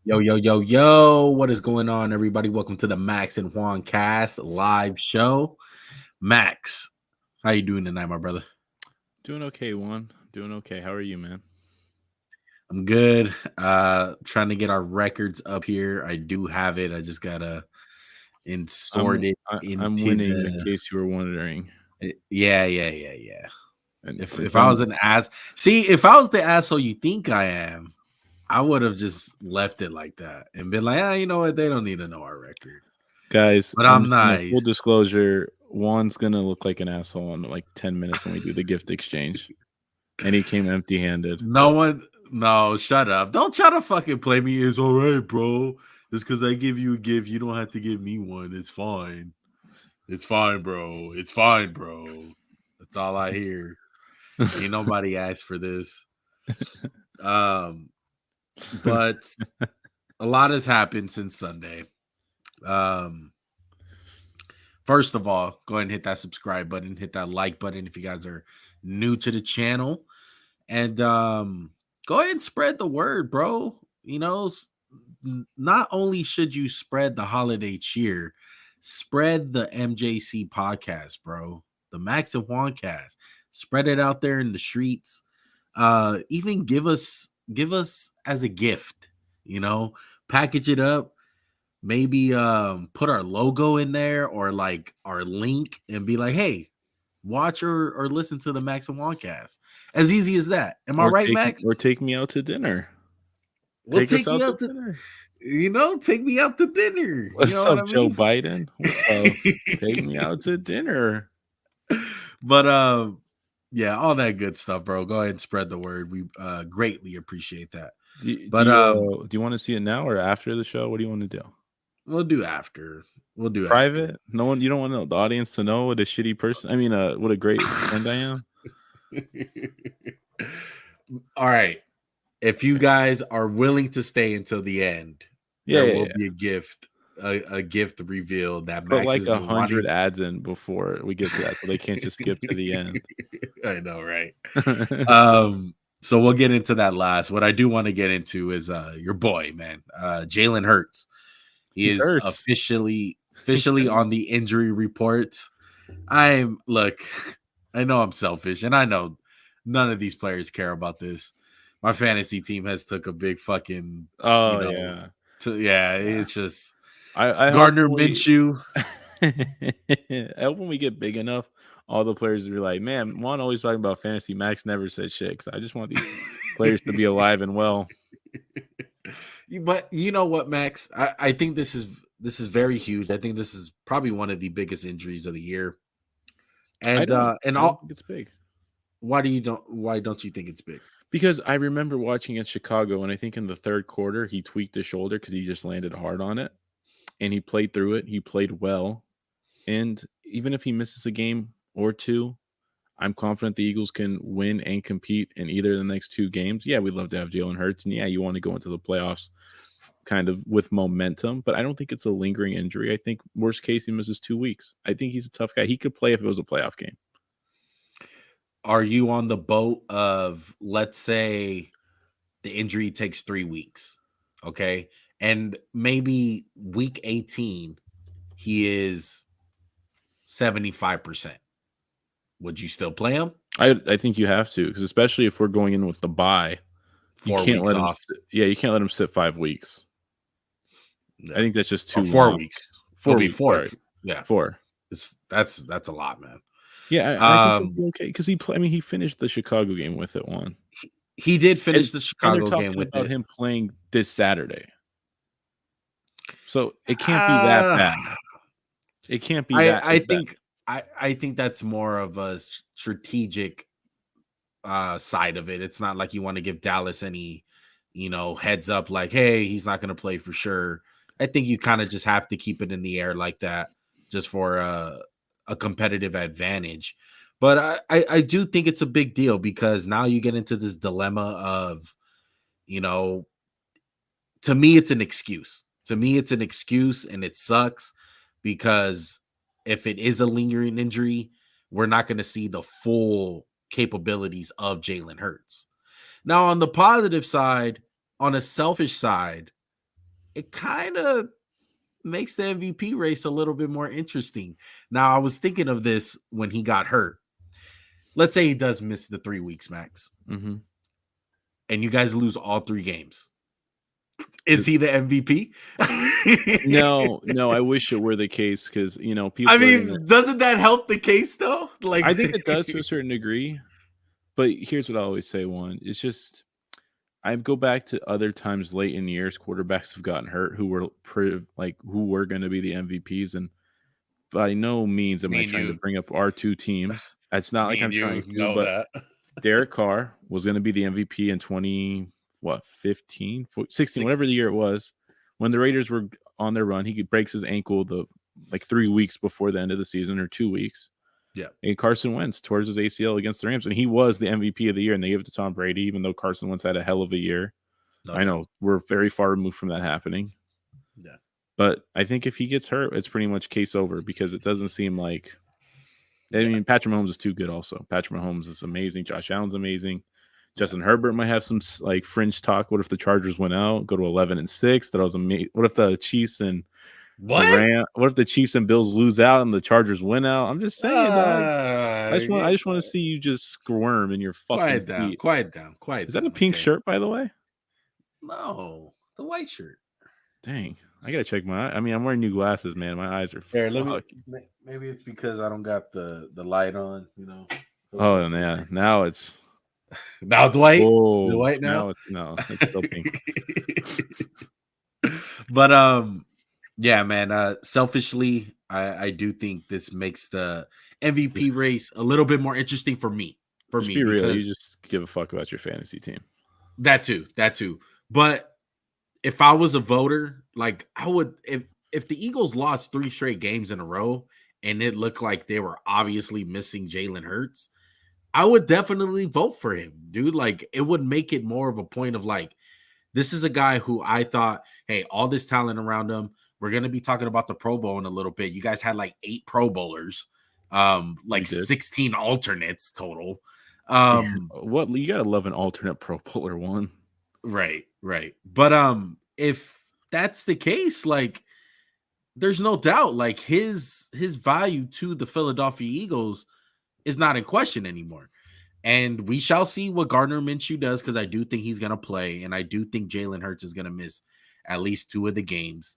Yo, yo, yo, yo. What is going on, everybody? Welcome to the Max and Juan Cast live show. Max, how you doing tonight, my brother? Doing okay, Juan. Doing okay. How are you, man? I'm good. Trying to get our records up here. I do have it. I just gotta insert I'm it I'm into winning, in the case you were wondering. yeah. And If since I I'm was an ass, see, if I was the asshole you think I am, I would have just left it like that and been like, you know what? They don't need to know our record. guys, But I'm I'm just gonna nice. full disclosure. Juan's gonna look like an asshole in like 10 minutes when we do the gift exchange, and he came empty-handed. No, shut up. Don't try to fucking play me. It's all right, bro. Just because I give you a gift, you don't have to give me one. It's fine. It's fine, bro. It's fine, bro. That's all I hear. Ain't nobody asked for this. Um, but a lot has happened since Sunday. Um, First of all, go ahead and hit that subscribe button, hit that like button if you guys are new to the channel. And go ahead and spread the word, bro. Not only should you spread the holiday cheer, spread the MJC podcast, bro. The Max and Juan cast. Spread it out there in the streets. Even give us as a gift, package it up. Maybe put our logo in there or like our link and be like, hey, watch or listen to the Max and Juan cast. As easy as that. Am I Or right, take Max? or take me out to dinner. We'll Take us take you out to out to dinner. take me out to dinner. You What's know what up, I Joe mean? Biden? What's up? Take me out to dinner. But yeah, all that good stuff, bro. Go ahead and spread the word. We greatly appreciate that. Do But you want to see it now or after the show? What do you want to do? we'll do after. We'll do after. Private? No one. You don't want the audience to know what a shitty person. I mean, what a great friend I am. All right. If you guys are willing to stay until the end, Yeah, there yeah, will yeah. be a gift reveal that Put Max like has been 100 wanting. ads in before we get to that, so they can't just skip to the end. I know, right? So we'll get into that last. What I do want to get into is your boy, man, Jalen Hurts. He He's is hurts. officially He's on the injury report. Look, I know I'm selfish, and I know none of these players care about this. My fantasy team has took a big fucking, Oh yeah. Yeah. it's just I hope Gardner when we Minshew. I hope when we get big enough, all the players will be like, man, Juan always talking about fantasy. Max never said shit because I just want these players to be alive and well. But you know what, Max? I think this is very huge. I think this is probably one of the biggest injuries of the year. And I don't think it's big. why don't you think it's big? Because I remember watching in Chicago, and I think in the third quarter he tweaked his shoulder because he just landed hard on it, and he played through it. He played well, and even if he misses a game or two, I'm confident the Eagles can win and compete in either of the next two games. Yeah, we'd love to have Jalen Hurts, and yeah, you want to go into the playoffs kind of with momentum, but I don't think it's a lingering injury. I think worst case he misses 2 weeks. I think he's a tough guy. He could play if it was a playoff game. Are you on the boat of, let's say, the injury takes 3 weeks, okay, and maybe week 18 he is 75%? Would you still play him? I think you have to, because especially if we're going in with the bye, you 4 can't weeks let him. off. Yeah, you can't let him sit 5 weeks. I Yeah. think that's just Or too 4 long. weeks. It'll 4 be weeks. 4. Sorry, Yeah. 4. That's a lot, man. Yeah, I think he'll Um be okay because I mean, he finished the Chicago game with it one, he did finish and the they're Chicago game talking with about it. him playing this Saturday, so it can't be that Uh, bad. It can't be I that I bad. think I think that's more of a strategic side of it. It's not like you want to give Dallas any, heads up like, hey, he's not going to play for sure. I think you kind of just have to keep it in the air like that just for a competitive advantage. But I do think it's a big deal because now you get into this dilemma of, you know, to me, it's an excuse. To me, it's an excuse and it sucks because if it is a lingering injury, we're not going to see the full capabilities of Jalen Hurts. Now, on the positive side, on a selfish side, it kind of makes the MVP race a little bit more interesting. Now, I was thinking of this when he got hurt. Let's say he does miss the 3 weeks, Max, and you guys lose all 3 games. Is he the MVP? No, I wish it were the case because people. I mean, doesn't that help the case though? Like, I think it does to a certain degree. But here's what I always say: it's just I go back to other times late in years, quarterbacks have gotten hurt who were who were going to be the MVPs, and by no means am I trying to bring up our 2 teams. It's not like I'm trying to, but Derek Carr was going to be the MVP in 15, 16, whatever the year it was, when the Raiders were on their run. He breaks his ankle 3 weeks before the end of the season, or 2 weeks. Yeah. And Carson Wentz towards his ACL against the Rams, and he was the MVP of the year, and they gave it to Tom Brady, even though Carson Wentz had a hell of a year. I know we're very far removed from that happening. Yeah. But I think if he gets hurt, it's pretty much case over, because it doesn't seem like. I mean, Patrick Mahomes is too good also. Patrick Mahomes is amazing. Josh Allen's amazing. Justin Herbert might have some fringe talk. What if the Chargers went out, go to 11-6? That was amazing. What if the Chiefs and what if the Chiefs and Bills lose out and the Chargers win out? I'm just saying, dog. I just want to see you just squirm in your fucking seat. Quiet down. Is that a pink shirt, by the way? No, the white shirt. Dang, I gotta check my. I mean, I'm wearing new glasses, man. My eyes are. Maybe it's because I don't got the light on. Oh yeah, now it's. Now Dwight. Oh, Dwight now. It's still pink. But yeah, man. Selfishly, I do think this makes the MVP race a little bit more interesting for me. Be real, you just give a fuck about your fantasy team. That too. But if I was a voter, like I would, if the Eagles lost 3 straight games in a row and it looked like they were obviously missing Jalen Hurts, I would definitely vote for him, dude. Like, it would make it more of a point of like, this is a guy who I thought, hey, all this talent around him. We're going to be talking about the Pro Bowl in a little bit. You guys had like 8 Pro Bowlers, 16 alternates total. What, you gotta love an alternate Pro Bowler one. Right. But if that's the case, like, there's no doubt, like his value to the Philadelphia Eagles is not in question anymore. And we shall see what Gardner Minshew does, because I do think he's going to play, and I do think Jalen Hurts is going to miss at least 2 of the games.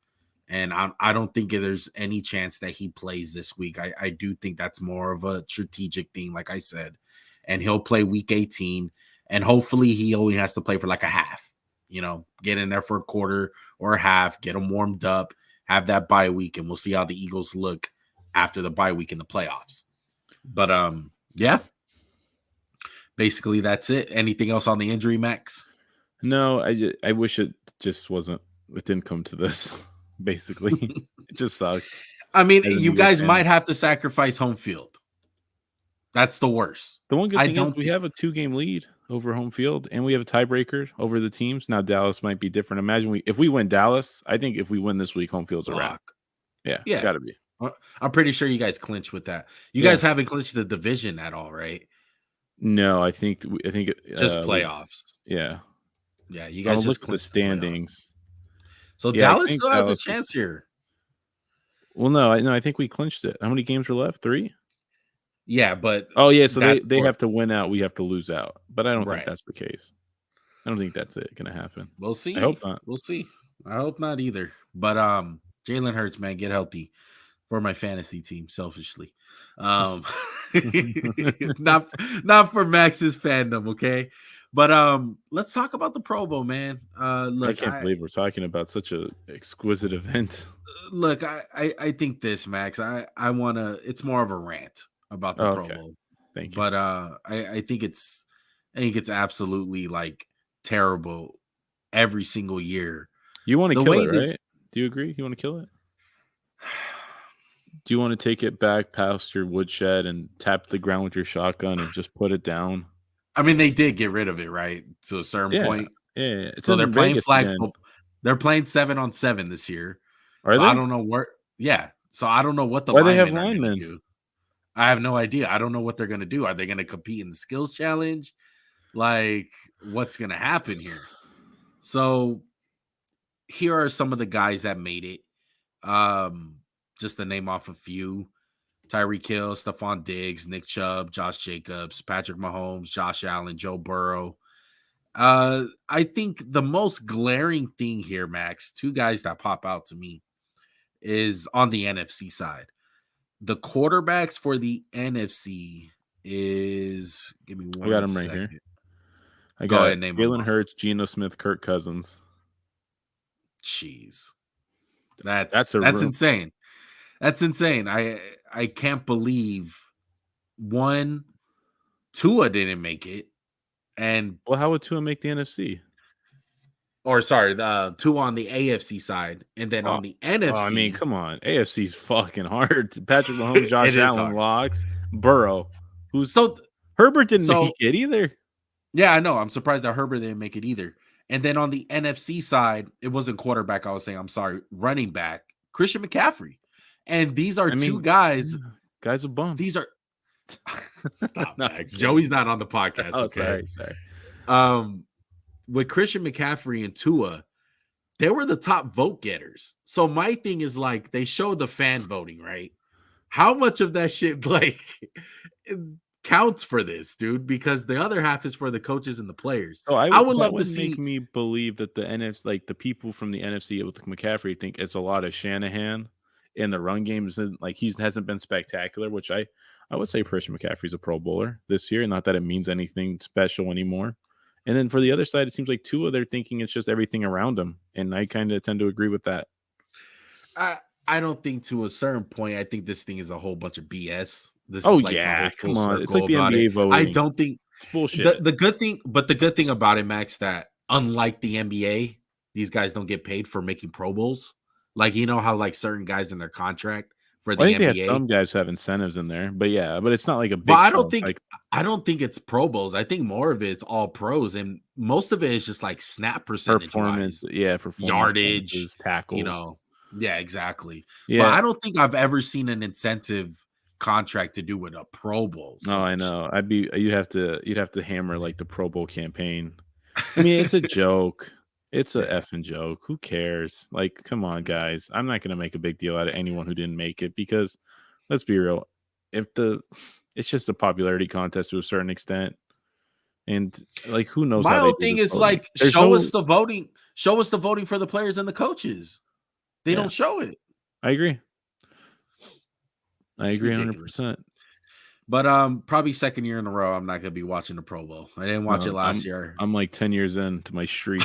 And I don't think there's any chance that he plays this week. I do think that's more of a strategic thing, like I said. And he'll play week 18, and hopefully he only has to play for like a half. Get in there for a quarter or a half, get him warmed up, have that bye week, and we'll see how the Eagles look after the bye week in the playoffs. But yeah. Basically, that's it. Anything else on the injury, Max? No, I wish it just wasn't. It didn't come to this. Basically, it just sucks. I mean, you guys might have to sacrifice home field. That's the worst. The one good thing is we have a 2-game lead over home field, and we have a tiebreaker over the teams. Now Dallas might be different. Imagine if we win Dallas. I think if we win this week, home field's a wrap. Yeah, it's got to be. I'm pretty sure you guys clinch with that. You guys haven't clinched the division at all, right? No, I think just playoffs. Yeah, you guys just look at the standings. So Dallas still has a chance here. Well, no, I think we clinched it. How many games are left? 3. Yeah, but so they have to win out. We have to lose out. But I don't think that's the case. I don't think that's going to happen. We'll see. I hope not. We'll see. I hope not either. But Jalen Hurts, man, get healthy for my fantasy team. Selfishly, not for Max's fandom, okay? But let's talk about the Pro Bowl, man. Look, I can't believe we're talking about such a exquisite event. Look, I think this, Max. I want to. It's more of a rant about the Pro Bowl. Thank you. But I think it's absolutely like terrible every single year. You want to kill it, right? Do you agree? You want to kill it? Do you want to take it back past your woodshed and tap the ground with your shotgun and just put it down? I mean, they did get rid of it, right? To a certain point. Yeah. So they're playing flag football. They're playing 7-on-7 this year. Are they? I don't know where. Yeah. So I don't know what the Why they have linemen do. I have no idea. I don't know what they're going to do. Are they going to compete in the skills challenge? Like, what's going to happen here? So here are some of the guys that made it. Just to name off a few: Tyreek Hill, Stephon Diggs, Nick Chubb, Josh Jacobs, Patrick Mahomes, Josh Allen, Joe Burrow. I think the most glaring thing here, Max, two guys that pop out to me is on the NFC side. The quarterbacks for the NFC is, give me I got one him right here. second. I Go got ahead, name them Jalen off. Hurts, Geno Smith, Kirk Cousins. Jeez. That's That's a real- insane. That's insane. I can't believe one, Tua didn't make it, and Well, how would Tua make the NFC? or sorry, the Tua on the AFC side, and then on the NFC. I mean, come on, AFC's fucking hard. Patrick Mahomes, Josh It is Allen, hard. locks, Burrow, who's So Herbert didn't make it either. Yeah, I know. I'm surprised that Herbert didn't make it either. And then on the NFC side, it wasn't quarterback. I was saying, I'm sorry, running back, Christian McCaffrey. And these are two guys. Guys a bum. These are stop, No, Max. Joey's not on the podcast. Oh, Okay. sorry. With Christian McCaffrey and Tua, they were the top vote getters. So my thing is like they show the fan voting, right? How much of that shit like counts for this, dude? Because the other half is for the coaches and the players. So I would love to see. Make me believe that the NFC, like the people from the NFC with McCaffrey, think it's a lot of Shanahan, and the run game isn't like hasn't been spectacular. Which I would say Christian McCaffrey's a Pro Bowler this year. Not that it means anything special anymore. And then for the other side, it seems like Tua, they're thinking it's just everything around him, and I kind of tend to agree with that. I don't think to a certain point. I think this thing is a whole bunch of BS. This Oh is like yeah, come on! It's like the NBA voting. I don't think it's bullshit. The good thing about it, Max, that unlike the NBA, these guys don't get paid for making Pro Bowls. Like you know how like certain guys in their contract for the I think NBA, they have some guys who have incentives in there, but it's not like a big. But I don't think it's Pro Bowls. I think more of it's all pros, and most of it is just like snap percentage, performance, yardage, tackles. You know, yeah, exactly. Yeah, but I don't think I've ever seen an incentive contract to do with a Pro Bowl. No, I know. You'd have to hammer like the Pro Bowl campaign. I mean, it's a joke. It's a effing joke. Who cares? Like, come on, guys. I'm not gonna make a big deal out of anyone who didn't make it because let's be real. It's just a popularity contest to a certain extent. And like who knows? My whole thing is like show us the voting for the players and the coaches. They don't show it. I agree. I agree 100%. But probably second year in a row, I'm not gonna be watching the Pro Bowl. I didn't watch it last year. I'm like 10 years into my streak.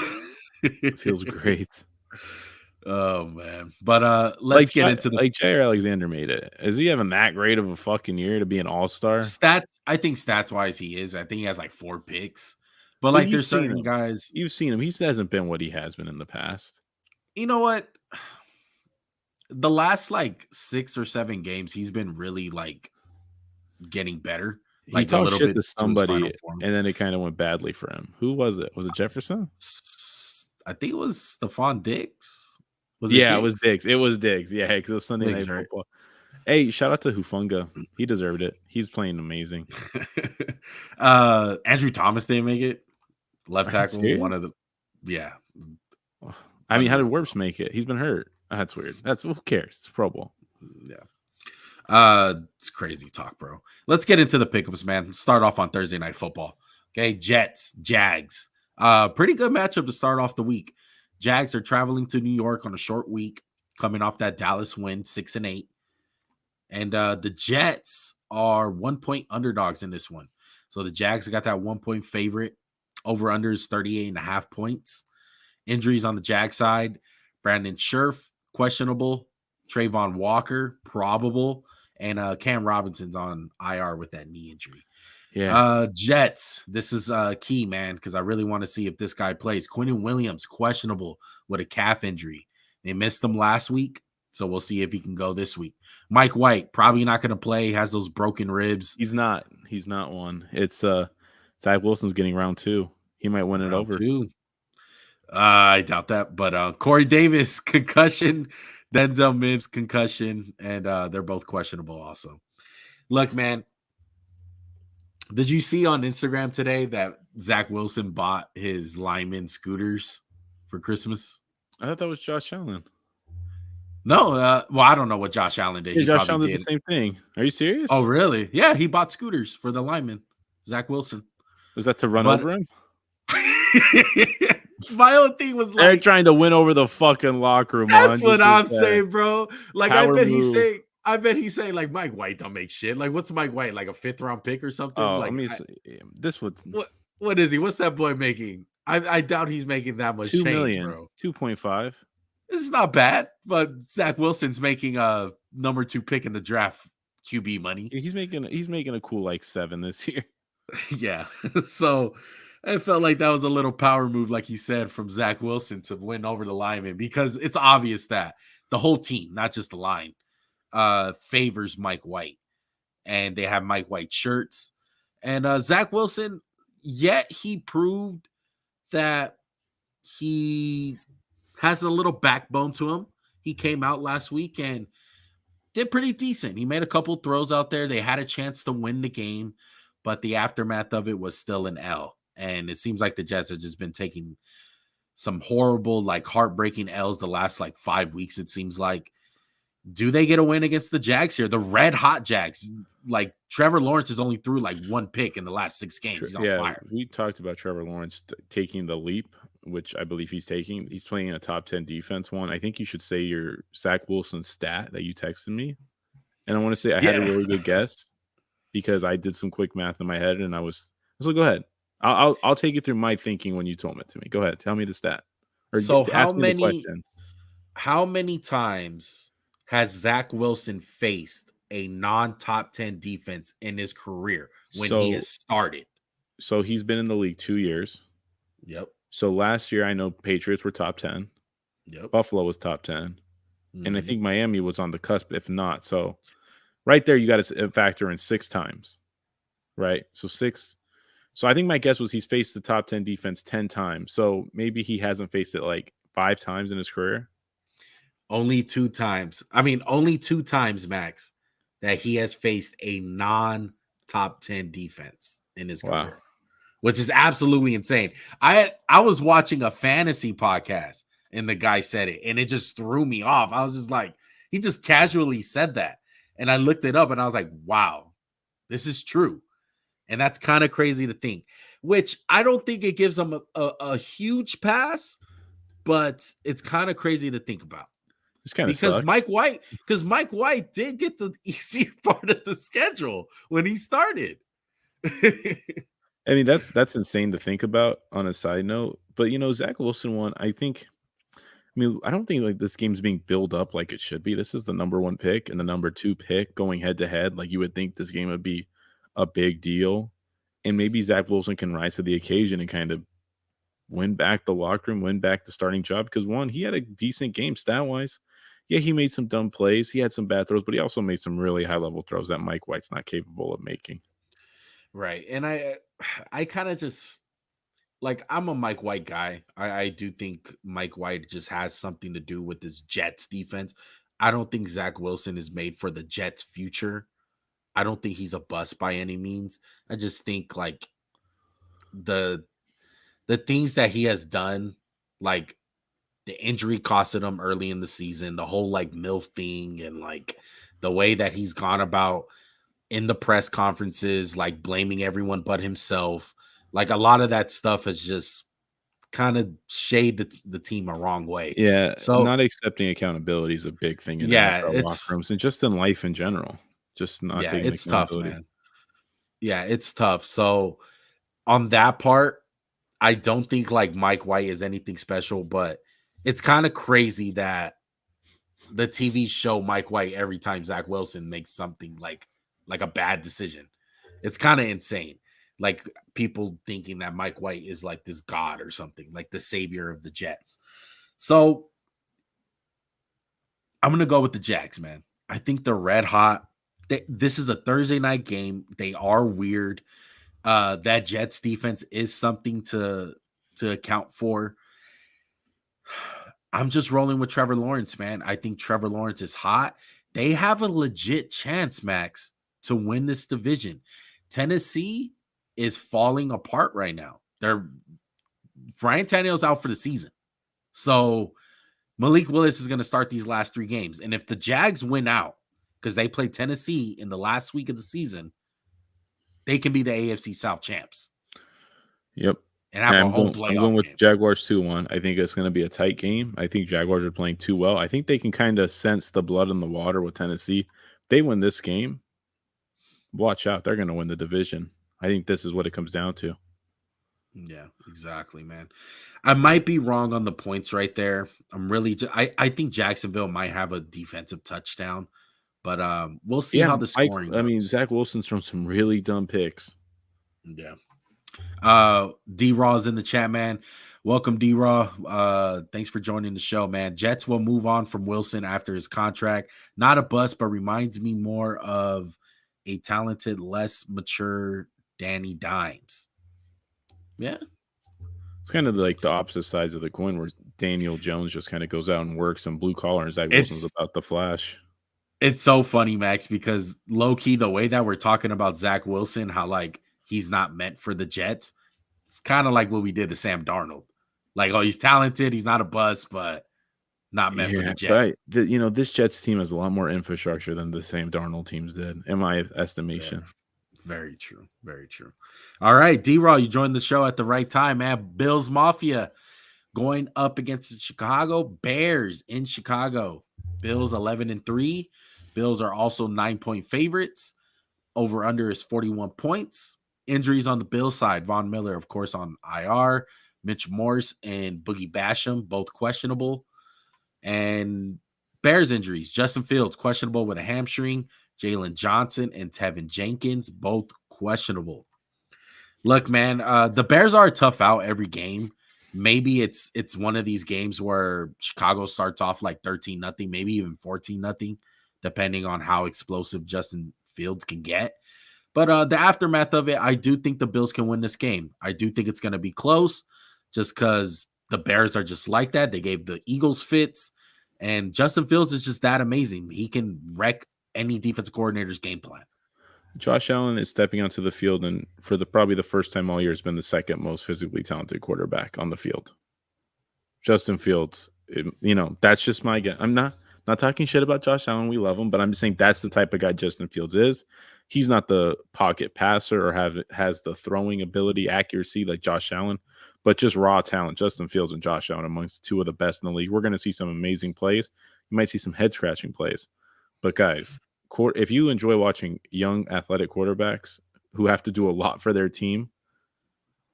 It feels great. Oh man. But let's get into the Jair Alexander made it. Is he having that great of a fucking year to be an all-star? I think stats wise he is. I think he has like 4 picks. But like there's certain guys. You've seen him. He hasn't been what he has been in the past. You know what? The last like 6 or 7 games, he's been really like getting better. Like a little bit to somebody, and then it kind of went badly for him. Who was it? Was it Jefferson? I think it was Stephon Diggs. It was Diggs. It was Diggs. Yeah, because it was Sunday Night Football. Hey, shout out to Hufunga. He deserved it. He's playing amazing. Andrew Thomas didn't make it. Left tackle. One of the I mean, how did Wirfs make it? He's been hurt. That's weird. Who cares? It's Pro Bowl. Yeah. It's crazy talk, bro. Let's get into the pickups, man. Start off on Thursday Night Football. Okay, Jets, Jags. Pretty good matchup to start off the week. Jags are traveling to New York on a short week, coming off that Dallas win, 6-8. And the Jets are 1-point underdogs in this one. So the Jags got that 1-point favorite. Over under is 38.5 points. Injuries on the Jag side: Brandon Scherf, questionable. Trayvon Walker, probable. And Cam Robinson's on IR with that knee injury. Yeah. Jets, this is key, man, because I really want to see if this guy plays. Quinnen Williams, questionable with a calf injury. They missed him last week, so we'll see if he can go this week. Mike White, probably not going to play. Has those broken ribs. He's not one. It's Zach Wilson's getting round 2. He might win it over. 2. I doubt that. But Corey Davis, concussion. Denzel Mims, concussion. And they're both questionable also. Look, man. Did you see on Instagram today that Zach Wilson bought his lineman scooters for Christmas? I thought that was Josh Allen. No, well, I don't know what Josh Allen did. Yeah, He Josh probably Allen did the did. same thing. Are you serious? Oh, really? Yeah, he bought scooters for the lineman, Zach Wilson. Was that to run But over him? my own thing was They're like, trying to win over the fucking locker room, that's what I'm 100%. saying, bro. Like, Power move. I bet he's saying, like, Mike White don't make shit. Like, what's Mike White? Like a 5th-round pick or something? Oh, let Like, me see. This was what is he? What's that boy making? I doubt he's making that much 2 change, million, bro. 2.5. This is not bad, but Zach Wilson's making a number 2 pick in the draft QB money. He's making a cool like 7 this year. Yeah. So I felt like that was a little power move, like he said, from Zach Wilson to win over the lineman, because it's obvious that the whole team, not just the line, favors Mike White. And they have Mike White shirts. And Zach Wilson, yet he proved that he has a little backbone to him. He came out last week and did pretty decent. He made a couple throws out there. They had a chance to win the game, but the aftermath of it was still an L. And it seems like the Jets have just been taking some horrible, like heartbreaking L's the last like 5 weeks, it seems like. Do they get a win against the Jags here? The red hot Jags. Like Trevor Lawrence has only threw like 1 pick in the last 6 games. He's on fire. We talked about Trevor Lawrence taking the leap, which I believe he's taking. He's playing in a top 10 defense one. I think you should say your Zach Wilson stat that you texted me. And I want to say I had a really good guess because I did some quick math in my head and so go ahead. I'll take you through my thinking when you told it to me. Go ahead. Tell me the stat. Or so ask me the question. How many times has Zach Wilson faced a non-top 10 defense in his career when he has started? So he's been in the league 2 years. Yep. So last year, I know Patriots were top 10. Yep. Buffalo was top 10. And I think Miami was on the cusp, if not. So right there, you got to factor in 6 times, right? So 6. So I think my guess was he's faced the top 10 defense 10 times. So maybe he hasn't faced it like 5 times in his career. Only 2 times. I mean, only 2 times, Max, that he has faced a non-top 10 defense in his career, which is absolutely insane. I was watching a fantasy podcast and the guy said it, and it just threw me off. I was just like, he just casually said that. And I looked it up and I was like, wow, this is true. And that's kind of crazy to think, which I don't think it gives him a huge pass, but it's kind of crazy to think about. Because Mike White did get the easier part of the schedule when he started. I mean, that's insane to think about on a side note. But Zach Wilson won. I don't think like this game's being built up like it should be. This is the number 1 pick and the number 2 pick going head to head. Like you would think this game would be a big deal. And maybe Zach Wilson can rise to the occasion and kind of win back the locker room, win back the starting job. Because one, he had a decent game stat-wise. Yeah, he made some dumb plays. He had some bad throws, but he also made some really high-level throws that Mike White's not capable of making. Right. And I kind of just, like, I'm a Mike White guy. I do think Mike White just has something to do with this Jets defense. I don't think Zach Wilson is made for the Jets' future. I don't think he's a bust by any means. I just think, like, the things that he has done, like, the injury costed him early in the season, the whole like MILF thing, and like the way that he's gone about in the press conferences, like blaming everyone but himself. Like a lot of that stuff has just kind of shade the team a wrong way. Yeah. So not accepting accountability is a big thing in NFL locker rooms and just in life in general. Just not taking it's accountability. tough, man. Yeah, it's tough. So on that part, I don't think like Mike White is anything special, but it's kind of crazy that the TV show Mike White every time Zach Wilson makes something like a bad decision. It's kind of insane. Like people thinking that Mike White is like this god or something, like the savior of the Jets. So I'm going to go with the Jags, man. I think they're red hot. This is a Thursday night game. They are weird. That Jets defense is something to account for. I'm just rolling with Trevor Lawrence, man. I think Trevor Lawrence is hot. They have a legit chance, Max, to win this division. Tennessee is falling apart right now. Brian Tannehill's out for the season. So Malik Willis is going to start these last 3 games. And if the Jags win out, because they play Tennessee in the last week of the season, they can be the AFC South champs. Yep. And have a home playoff I'm going with game. Jaguars 2-1. I think it's going to be a tight game. I think Jaguars are playing too well. I think they can kind of sense the blood in the water with Tennessee. If they win this game, watch out. They're going to win the division. I think this is what it comes down to. Yeah, exactly, man. I might be wrong on the points right there. I think Jacksonville might have a defensive touchdown, but we'll see how the scoring goes. I mean, Zach Wilson's from some really dumb picks. Yeah. D-Raw's in the chat, man. Welcome, D-Raw. Thanks for joining the show, man. Jets will move on from Wilson after his contract. Not a bust, but reminds me more of a talented, less mature Danny Dimes. Yeah. It's kind of like the opposite sides of the coin where Daniel Jones just kind of goes out and works and blue collar and Zach Wilson's about the flash. It's so funny, Max, because low-key, the way that we're talking about Zach Wilson, how like he's not meant for the Jets, it's kind of like what we did to Sam Darnold. Like, oh, he's talented, he's not a bust, but not meant for the Jets. But, this Jets team has a lot more infrastructure than the Sam Darnold teams did, in my estimation. Yeah. Very true. Very true. All right, D-Raw, you joined the show at the right time, man. Bills Mafia going up against the Chicago Bears in Chicago. Bills 11-3. Bills are also 9-point favorites. Over under is 41 points. Injuries on the Bills side. Von Miller, of course, on IR. Mitch Morse and Boogie Basham, both questionable. And Bears injuries. Justin Fields, questionable with a hamstring. Jalen Johnson and Tevin Jenkins, both questionable. Look, man, the Bears are a tough out every game. Maybe it's one of these games where Chicago starts off like 13-0, maybe even 14-0, depending on how explosive Justin Fields can get. But the aftermath of it, I do think the Bills can win this game. I do think it's going to be close just because the Bears are just like that. They gave the Eagles fits, and Justin Fields is just that amazing. He can wreck any defensive coordinator's game plan. Josh Allen is stepping onto the field, and for probably the first time all year, has been the second most physically talented quarterback on the field. Justin Fields, that's just my guess. I'm not talking shit about Josh Allen. We love him, but I'm just saying that's the type of guy Justin Fields is. He's not the pocket passer or has the throwing ability, accuracy like Josh Allen, but just raw talent. Justin Fields and Josh Allen amongst two of the best in the league. We're going to see some amazing plays. You might see some head-scratching plays. But guys, if you enjoy watching young athletic quarterbacks who have to do a lot for their team,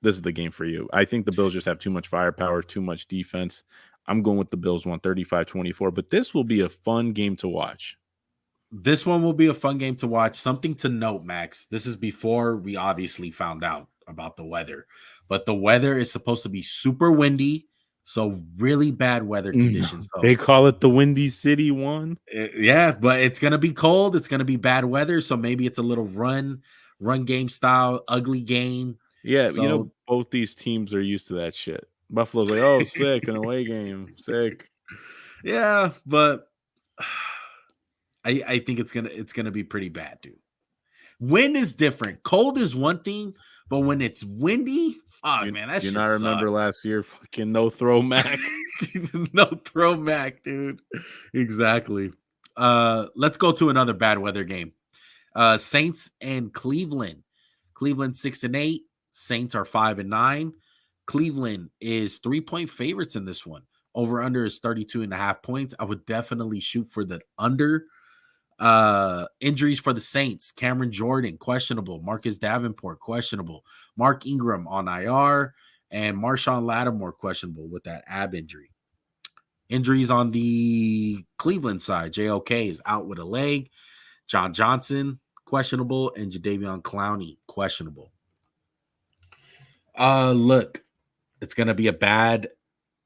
this is the game for you. I think the Bills just have too much firepower, too much defense. I'm going with the Bills 135-24, but this will be a fun game to watch. This one will be a fun game to watch. Something to note, Max. This is before we obviously found out about the weather, but the weather is supposed to be super windy. So really bad weather conditions. So, they call it the Windy City one. Yeah, but it's going to be cold. It's going to be bad weather. So maybe it's a little run game style, ugly game. Yeah, so, both these teams are used to that shit. Buffalo's like, oh, sick, an away game. Sick. Yeah, but I think it's gonna be pretty bad, dude. Wind is different. Cold is one thing, but when it's windy, man, that shit sucks. Remember last year, fucking no throw Mac. No throw Mac, dude. Exactly. Let's go to another bad weather game. Saints and Cleveland. Cleveland 6-8. Saints are 5-9. Cleveland is 3-point favorites in this one. Over under is 32.5 points. I would definitely shoot for the under. Injuries for the Saints. Cameron Jordan, questionable. Marcus Davenport, questionable. Mark Ingram on IR. And Marshawn Lattimore, questionable with that ab injury. Injuries on the Cleveland side. JOK is out with a leg. John Johnson, questionable. And Jadeveon Clowney, questionable. Look, it's going to be a bad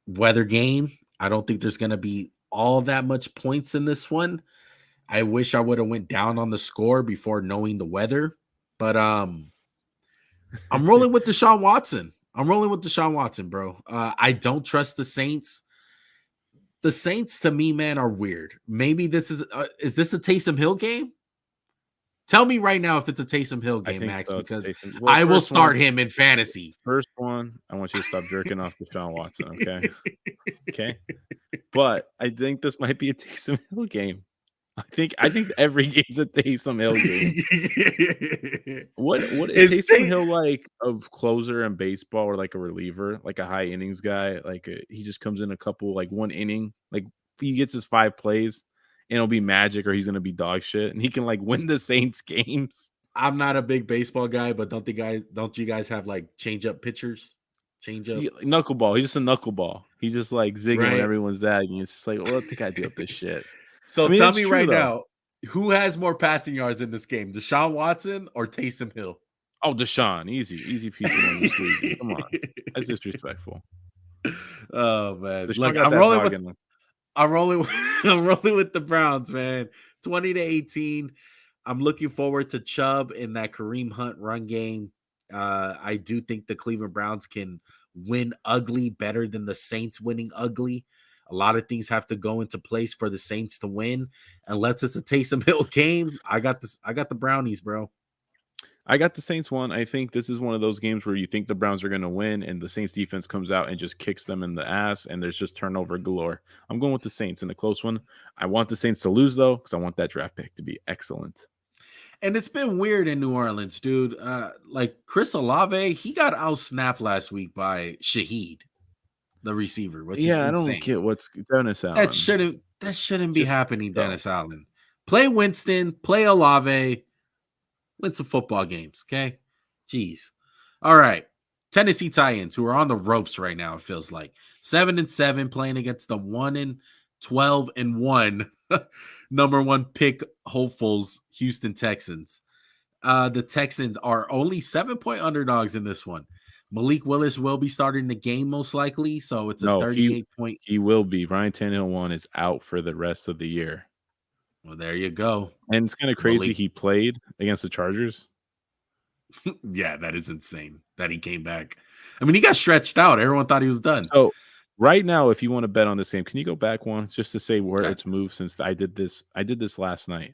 weather game. I don't think there's going to be all that much points in this one. I wish I would have went down on the score before knowing the weather, but I'm rolling with Deshaun Watson. Bro. I don't trust the Saints. The Saints, to me, man, are weird. Maybe this is this a Taysom Hill game? Tell me right now if it's a Taysom Hill I game, think Max, so. It's because Taysom. Well, I will first one, start him in fantasy. first one. I want you to stop jerking off Deshaun Watson. Okay. Okay. But I think this might be a Taysom Hill game. I think every game's a Taysom Hill game. What is Taysom Hill like a closer in baseball or like a reliever, like a high innings guy? Like he just comes in a couple, like one inning, like he gets his 5 plays and it'll be magic or he's gonna be dog shit and he can like win the Saints games. I'm not a big baseball guy, but don't you guys have like change up pitchers? Change up Knuckleball. He's just a knuckleball. He's just like zigging when right? everyone's zagging. It's just like, well, what the guy do with this shit? So I mean, tell it's me true right though. now, who has more passing yards in this game, Deshaun Watson or Taysom Hill? Oh, Deshaun, easy peasy lemon squeezy. Come on, that's disrespectful. Oh man, Deshaun look, got that dog in him. I'm rolling with the Browns, man. 20-18. I'm looking forward to Chubb in that Kareem Hunt run game. I do think the Cleveland Browns can win ugly better than the Saints winning ugly. A lot of things have to go into place for the Saints to win. Unless it's a Taysom Hill game, I got the Brownies, bro. I got the Saints one. I think this is one of those games where you think the Browns are going to win, and the Saints defense comes out and just kicks them in the ass, and there's just turnover galore. I'm going with the Saints in a close one. I want the Saints to lose though, because I want that draft pick to be excellent. And it's been weird in New Orleans, dude. Like Chris Olave, he got out snapped last week by Shaheed, the receiver, which is Yeah, I don't insane. get what's Dennis Allen. That shouldn't be happening, Dennis Allen. Play Winston, play Olave, win some football games, okay? Jeez. All right. Tennessee Titans, who are on the ropes right now, it feels like 7-7, playing against the 1-12-1 number 1 pick hopefuls, Houston Texans. The Texans are only 7-point underdogs in this one. Malik Willis will be starting the game most likely, so it's a 38-point. He will be. Ryan Tannehill 1 is out for the rest of the year. Well, there you go. And it's kind of crazy he played against the Chargers. Yeah, that is insane that he came back. I mean, he got stretched out. Everyone thought he was done. So right now, if you want to bet on this game, can you go back one just to say where it's moved since I did this? I did this last night.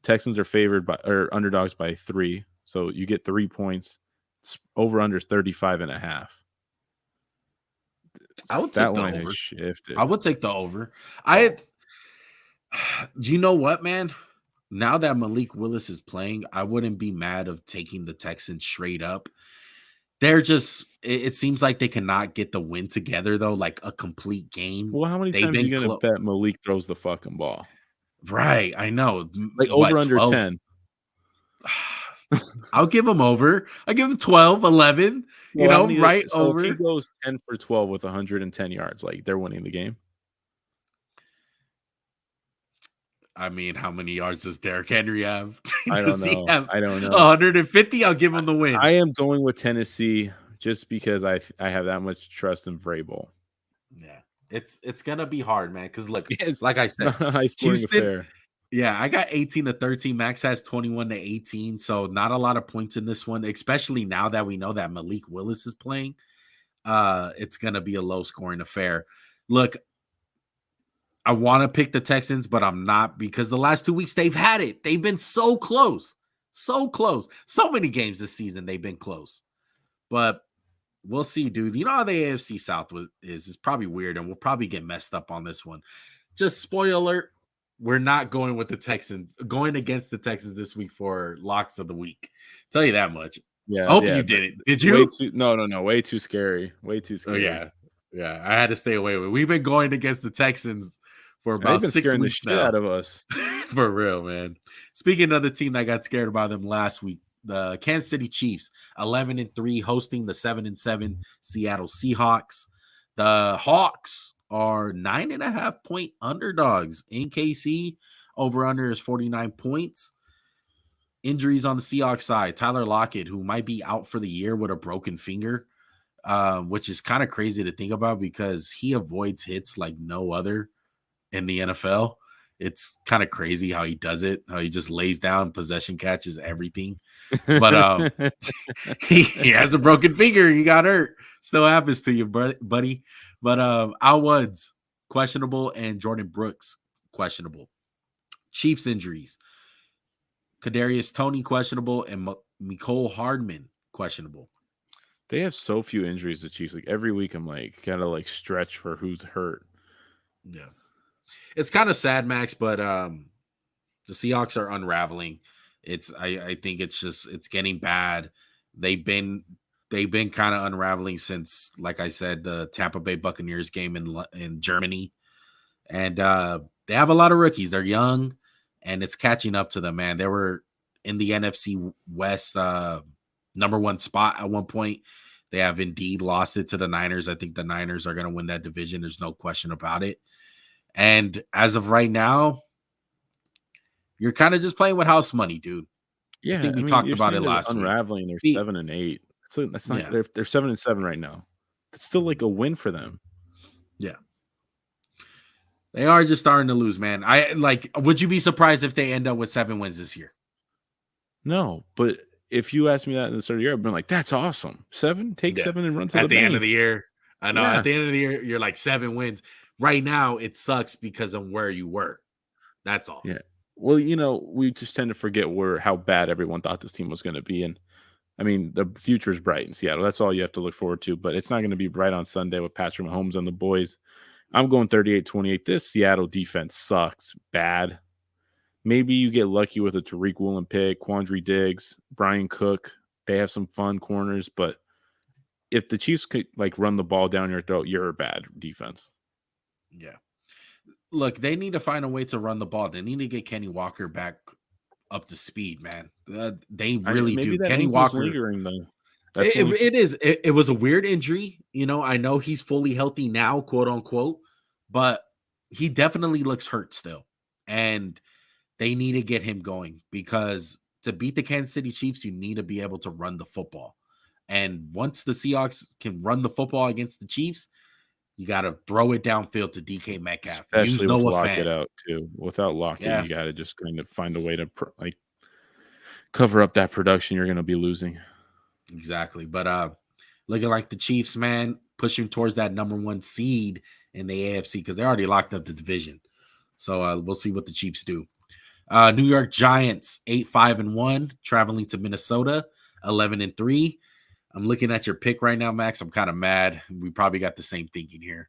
Texans are favored by or underdogs by 3. So you get 3 points. Over under 35.5. I would take the over. Shifted. I would take the over. You know what, man? Now that Malik Willis is playing, I wouldn't be mad of taking the Texans straight up. They're just, it seems like they cannot get the win together, though, like a complete game. Well, how many times are you going to bet Malik throws the fucking ball? Right, I know. Like over under 10. I'll give him over. I'll give him 12, 11. Well, right over. If he goes 10 for 12 with 110 yards, like they're winning the game. I mean, how many yards does Derrick Henry have? I don't know. I don't know. 150. I'll give him the win. I am going with Tennessee just because I have that much trust in Vrabel. Yeah, it's gonna be hard, man. Because look, like I said, Houston. Affair. Yeah, I got 18-13. Max has 21-18. So not a lot of points in this one, especially now that we know that Malik Willis is playing. It's gonna be a low scoring affair. Look, I want to pick the Texans, but I'm not because the last 2 weeks they've had it. They've been so close. So close. So many games this season they've been close. But we'll see, dude. You know how the AFC South is. It's probably weird, and we'll probably get messed up on this one. Just spoiler alert, we're not going with the Texans, going against the Texans this week for locks of the week. Tell you that much. Yeah. I hope you did it. Did you? No. Way too scary. Way too scary. Oh, yeah. I had to stay away with it. We've been going against the Texans for about 6 weeks now. Out of us. For real, man. Speaking of the team that got scared by them last week, the Kansas City Chiefs, 11-3, hosting the 7-7 Seattle Seahawks. The Hawks are 9.5-point underdogs in KC. Over under is 49 points. Injuries on the Seahawks side. Tyler Lockett, who might be out for the year with a broken finger, which is kind of crazy to think about because he avoids hits like no other in the NFL. It's kind of crazy how he does it, how he just lays down, possession catches everything. But he has a broken finger. He got hurt. Still happens to you, buddy. But Al Woods, questionable, and Jordan Brooks, questionable. Chiefs injuries. Kadarius Toney questionable, and Mecole Hardman questionable. They have so few injuries, the Chiefs. Like every week, I'm like gotta like stretch for who's hurt. Yeah, it's kind of sad, Max, but the Seahawks are unraveling. I think it's getting bad. They've been kind of unraveling since, like I said, the Tampa Bay Buccaneers game in Germany, and they have a lot of rookies. They're young, and it's catching up to them. Man, they were in the NFC West number one spot at one point. They have indeed lost it to the Niners. I think the Niners are going to win that division. There's no question about it. And as of right now, you're kind of just playing with house money, dude. Yeah, I think we I mean, talked you're about it saying they're last week. unraveling. They're 7-8. So that's not. Yeah. They're 7-7 right now. It's still like a win for them. Yeah, they are just starting to lose, man. Would you be surprised if they end up with 7 wins this year? No, but if you asked me that in the start of the year, I've been like, "That's awesome. 7, take 7 and run to at the bank." end of the year. I know. Yeah. At the end of the year, you're like 7 wins. Right now, it sucks because of where you were. That's all. Yeah. Well, we just tend to forget how bad everyone thought this team was going to be, and I mean, the future's bright in Seattle. That's all you have to look forward to. But it's not going to be bright on Sunday with Patrick Mahomes and the boys. I'm going 38-28. This Seattle defense sucks bad. Maybe you get lucky with a Tariq Woolen pick, Quandre Diggs, Brian Cook. They have some fun corners, but if the Chiefs could run the ball down your throat, you're a bad defense. Yeah. Look, they need to find a way to run the ball. They need to get Kenny Walker back up to speed, man. They really do. Kenny Walker lingering though. It was a weird injury. I know he's fully healthy now, quote unquote, but he definitely looks hurt still. And they need to get him going because to beat the Kansas City Chiefs, you need to be able to run the football. And once the Seahawks can run the football against the Chiefs, you got to throw it downfield to DK Metcalf. Especially with Lockett out too. Without Lockett, you got to just kind of find a way to cover up that production you're going to be losing. Exactly. But looking like the Chiefs, man, pushing towards that number 1 seed in the AFC because they already locked up the division. So we'll see what the Chiefs do. New York Giants 8-5-1, traveling to Minnesota 11-3. I'm looking at your pick right now, Max. I'm kind of mad. We probably got the same thinking here.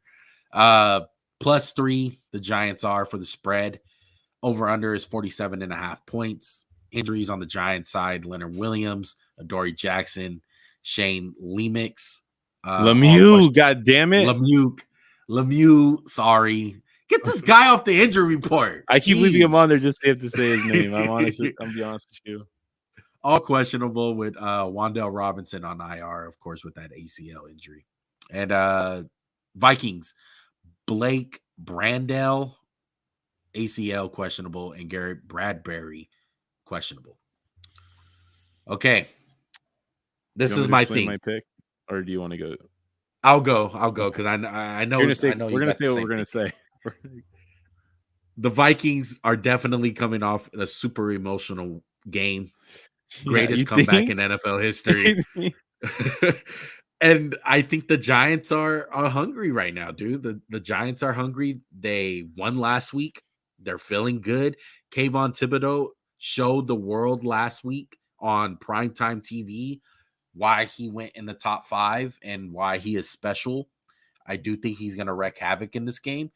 +3, the Giants are for the spread. Over under is 47.5 points. Injuries on the Giants side: Leonard Williams, Adoree Jackson, Shane Lemieux. Lemieux, god damn it. Lemieux, sorry. Get this guy off the injury report. I keep leaving him on there just to have to say his name. I'm be honest with you. All questionable with Wan'Dale Robinson on IR, of course, with that ACL injury. And Vikings, Blake Brandel, ACL questionable, and Garrett Bradbury questionable. Okay. This is my thing. My pick, or do you want to go? I'll go because I know we're going to say what we're going to say. The Vikings are definitely coming off a super emotional game. Greatest comeback in NFL history. And I think the Giants are hungry right now, dude. The Giants are hungry. They won last week. They're feeling good. Kayvon Thibodeau showed the world last week on primetime TV why he went in the top 5 and why he is special. I do think he's going to wreak havoc in this game.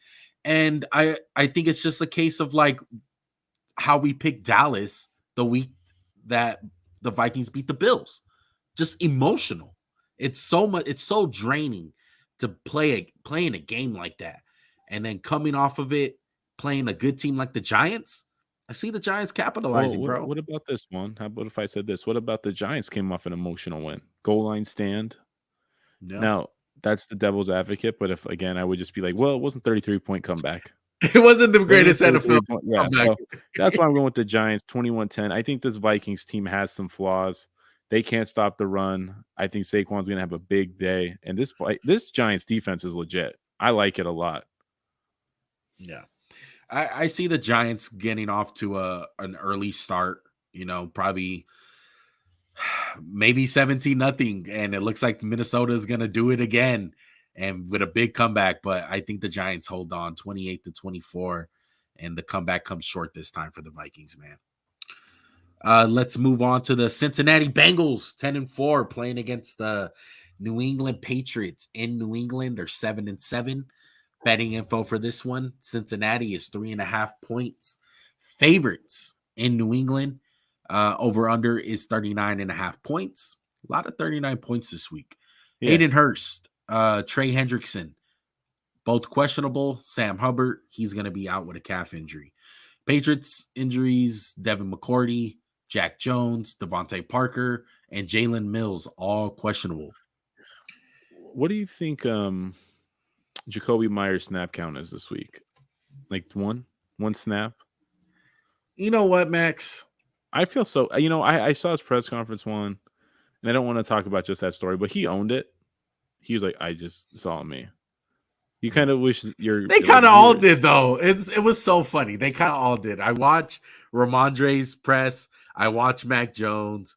And I think it's just a case of how we picked Dallas the week that the Vikings beat the Bills. Just emotional. It's so draining to play in a game like that. And then coming off of it, playing a good team like the Giants, I see the Giants capitalizing, bro. What about this one? How about if I said this? What about the Giants came off an emotional win? Goal line stand. Yeah. Now, that's the devil's advocate, but if, again, I would just be like, well, it wasn't 33-point comeback. It wasn't the greatest NFL comeback. So that's why I'm going with the Giants, 21-10. I think this Vikings team has some flaws. They can't stop the run. I think Saquon's going to have a big day. And this Giants defense is legit. I like it a lot. Yeah. I see the Giants getting off to an early start, probably maybe 17-0. And it looks like Minnesota is going to do it again and with a big comeback. But I think the Giants hold on 28-24. And the comeback comes short this time for the Vikings, man. Let's move on to the Cincinnati Bengals, 10-4, playing against the New England Patriots in New England. They're 7-7. Betting info for this one: Cincinnati is 3.5 points favorites in New England. Over under is 39.5 points. A lot of 39 points this week. Yeah. Hayden Hurst, Trey Hendrickson, both questionable. Sam Hubbard, he's going to be out with a calf injury. Patriots injuries: Devin McCourty, Jack Jones, Devontae Parker, and Jalen Mills, all questionable. What do you think Jacoby Myers' snap count is this week? Like one snap? You know what, Max? I feel so. I saw his press conference one, and I don't want to talk about just that story, but he owned it. He was like, "I just saw me." You kind of wish They kind of all did, though. It was so funny. They kind of all did. I watched Ramondre's press. I watched Mac Jones.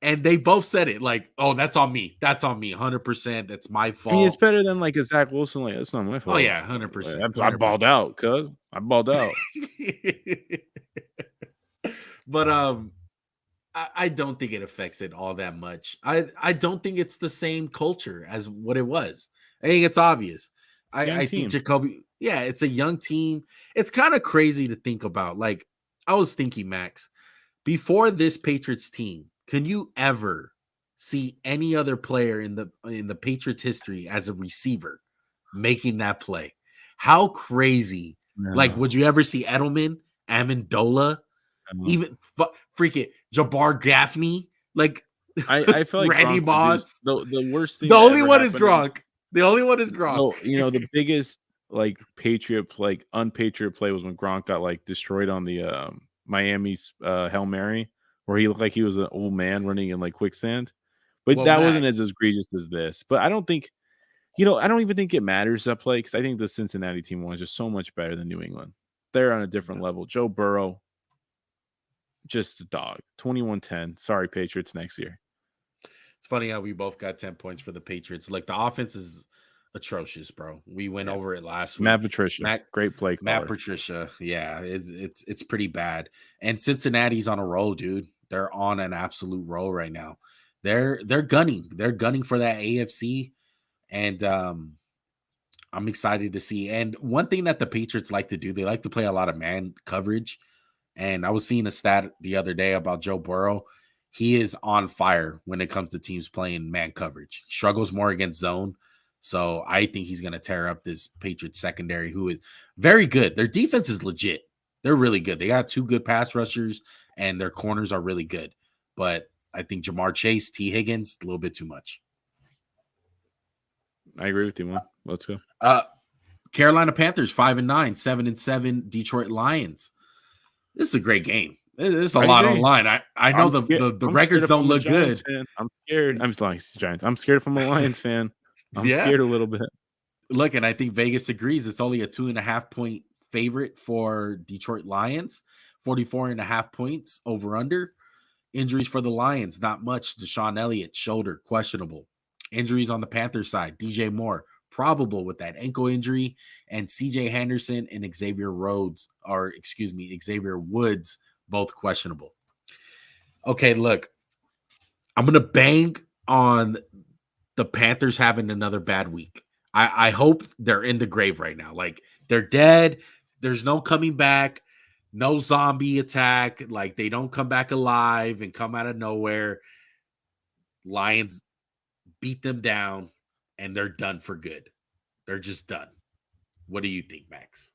And they both said it like, "Oh, that's on me. That's on me. 100%. That's my fault." I mean, it's better than like a Zach Wilson. Like, that's not my fault. Oh yeah, 100%. I balled out, cuz I balled out. But I don't think it affects it all that much. I don't think it's the same culture as what it was. I think it's obvious. I think Jacoby, yeah, it's a young team. It's kind of crazy to think about. Like, I was thinking, Max, before this Patriots team, can you ever see any other player in the Patriots history as a receiver making that play? How crazy. No. Like, would you ever see Edelman, Amendola, even freaking Jabbar Gaffney? Like, I feel like Randy Moss. The worst thing. The only one is Gronk. The only one is Gronk. No, the biggest like unpatriot play was when Gronk got like destroyed on the Miami's Hail Mary, where he looked like he was an old man running in like quicksand. But that wasn't as egregious as this. But I don't think, I don't even think it matters that play, because I think the Cincinnati team was just so much better than New England. They're on a different level. Joe Burrow, just a dog. 21-10. Sorry, Patriots next year. It's funny how we both got 10 points for the Patriots. Like, the offense is atrocious, bro. We went over it last week. Matt Patricia, great play caller. Matt Patricia, yeah, it's pretty bad. And Cincinnati's on a roll, dude. They're on an absolute roll right now. They're gunning. They're gunning for that AFC, and I'm excited to see. And one thing that the Patriots like to do, they like to play a lot of man coverage. And I was seeing a stat the other day about Joe Burrow. He is on fire when it comes to teams playing man coverage. He struggles more against zone. So I think he's going to tear up this Patriots secondary, who is very good. Their defense is legit. They're really good. They got 2 good pass rushers, and their corners are really good. But I think Jamar Chase, T. Higgins, a little bit too much. I agree with you, man. Let's go. Carolina Panthers, 5-9, 7-7. Detroit Lions. This is a great game. There's a lot on the line. I know the records don't look good. Fan. I'm scared. I'm Giants. I'm scared from a Lions fan. I'm scared a little bit. Look, and I think Vegas agrees. It's only a 2.5 point favorite for Detroit Lions. 44.5 points over under. Injuries for the Lions, not much. Deshaun Elliott, shoulder, questionable. Injuries on the Panthers side. DJ Moore, probable with that ankle injury. And CJ Henderson and Xavier Woods, both questionable. Okay, look, I'm going to bang on the Panthers having another bad week. I hope they're in the grave right now. Like, they're dead. There's no coming back. No zombie attack. Like, they don't come back alive and come out of nowhere. Lions beat them down, and they're done for good. They're just done. What do you think, Max?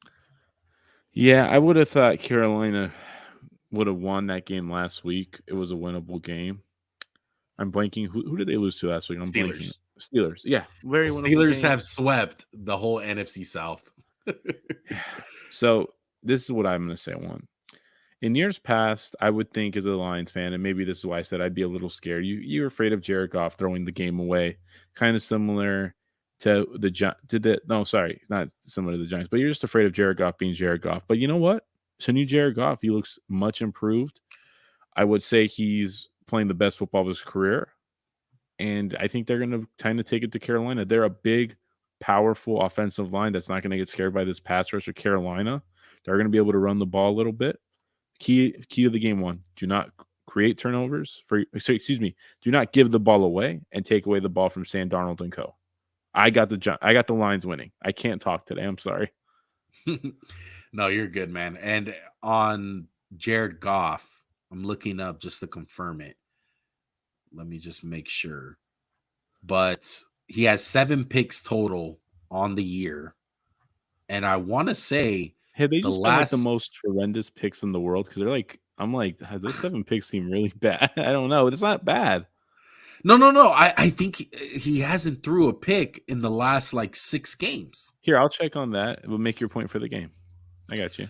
Yeah, I would have thought Carolina would have won that game last week. It was a winnable game. I'm blanking. Who did they lose to last week? I'm blanking. Steelers. Yeah, very winnable. Steelers have swept the whole NFC South. So this is what I'm going to say. One, in years past, I would think as a Lions fan, and maybe this is why I said I'd be a little scared. You're afraid of Jared Goff throwing the game away, kind of similar to not similar to the Giants, but you're just afraid of Jared Goff being Jared Goff. But you know what? It's a new Jared Goff. He looks much improved. I would say he's playing the best football of his career. And I think they're going to kind of take it to Carolina. They're a big, powerful offensive line that's not going to get scared by this pass rush of Carolina. They're going to be able to run the ball a little bit. Key to the game one: do not create turnovers. Do not give the ball away and take away the ball from Sam Darnold and co. I got the Lions winning. I can't talk today. I'm sorry. No, you're good, man. And on Jared Goff, I'm looking up just to confirm it. Let me just make sure. But he has 7 picks total on the year. And I want to say Have they the just been like the last most horrendous picks in the world? Because they're like, I'm like, those 7 picks seem really bad. I don't know. It's not bad. No. I think he hasn't threw a pick in the last like 6 games. Here, I'll check on that. We'll make your point for the game. I got you.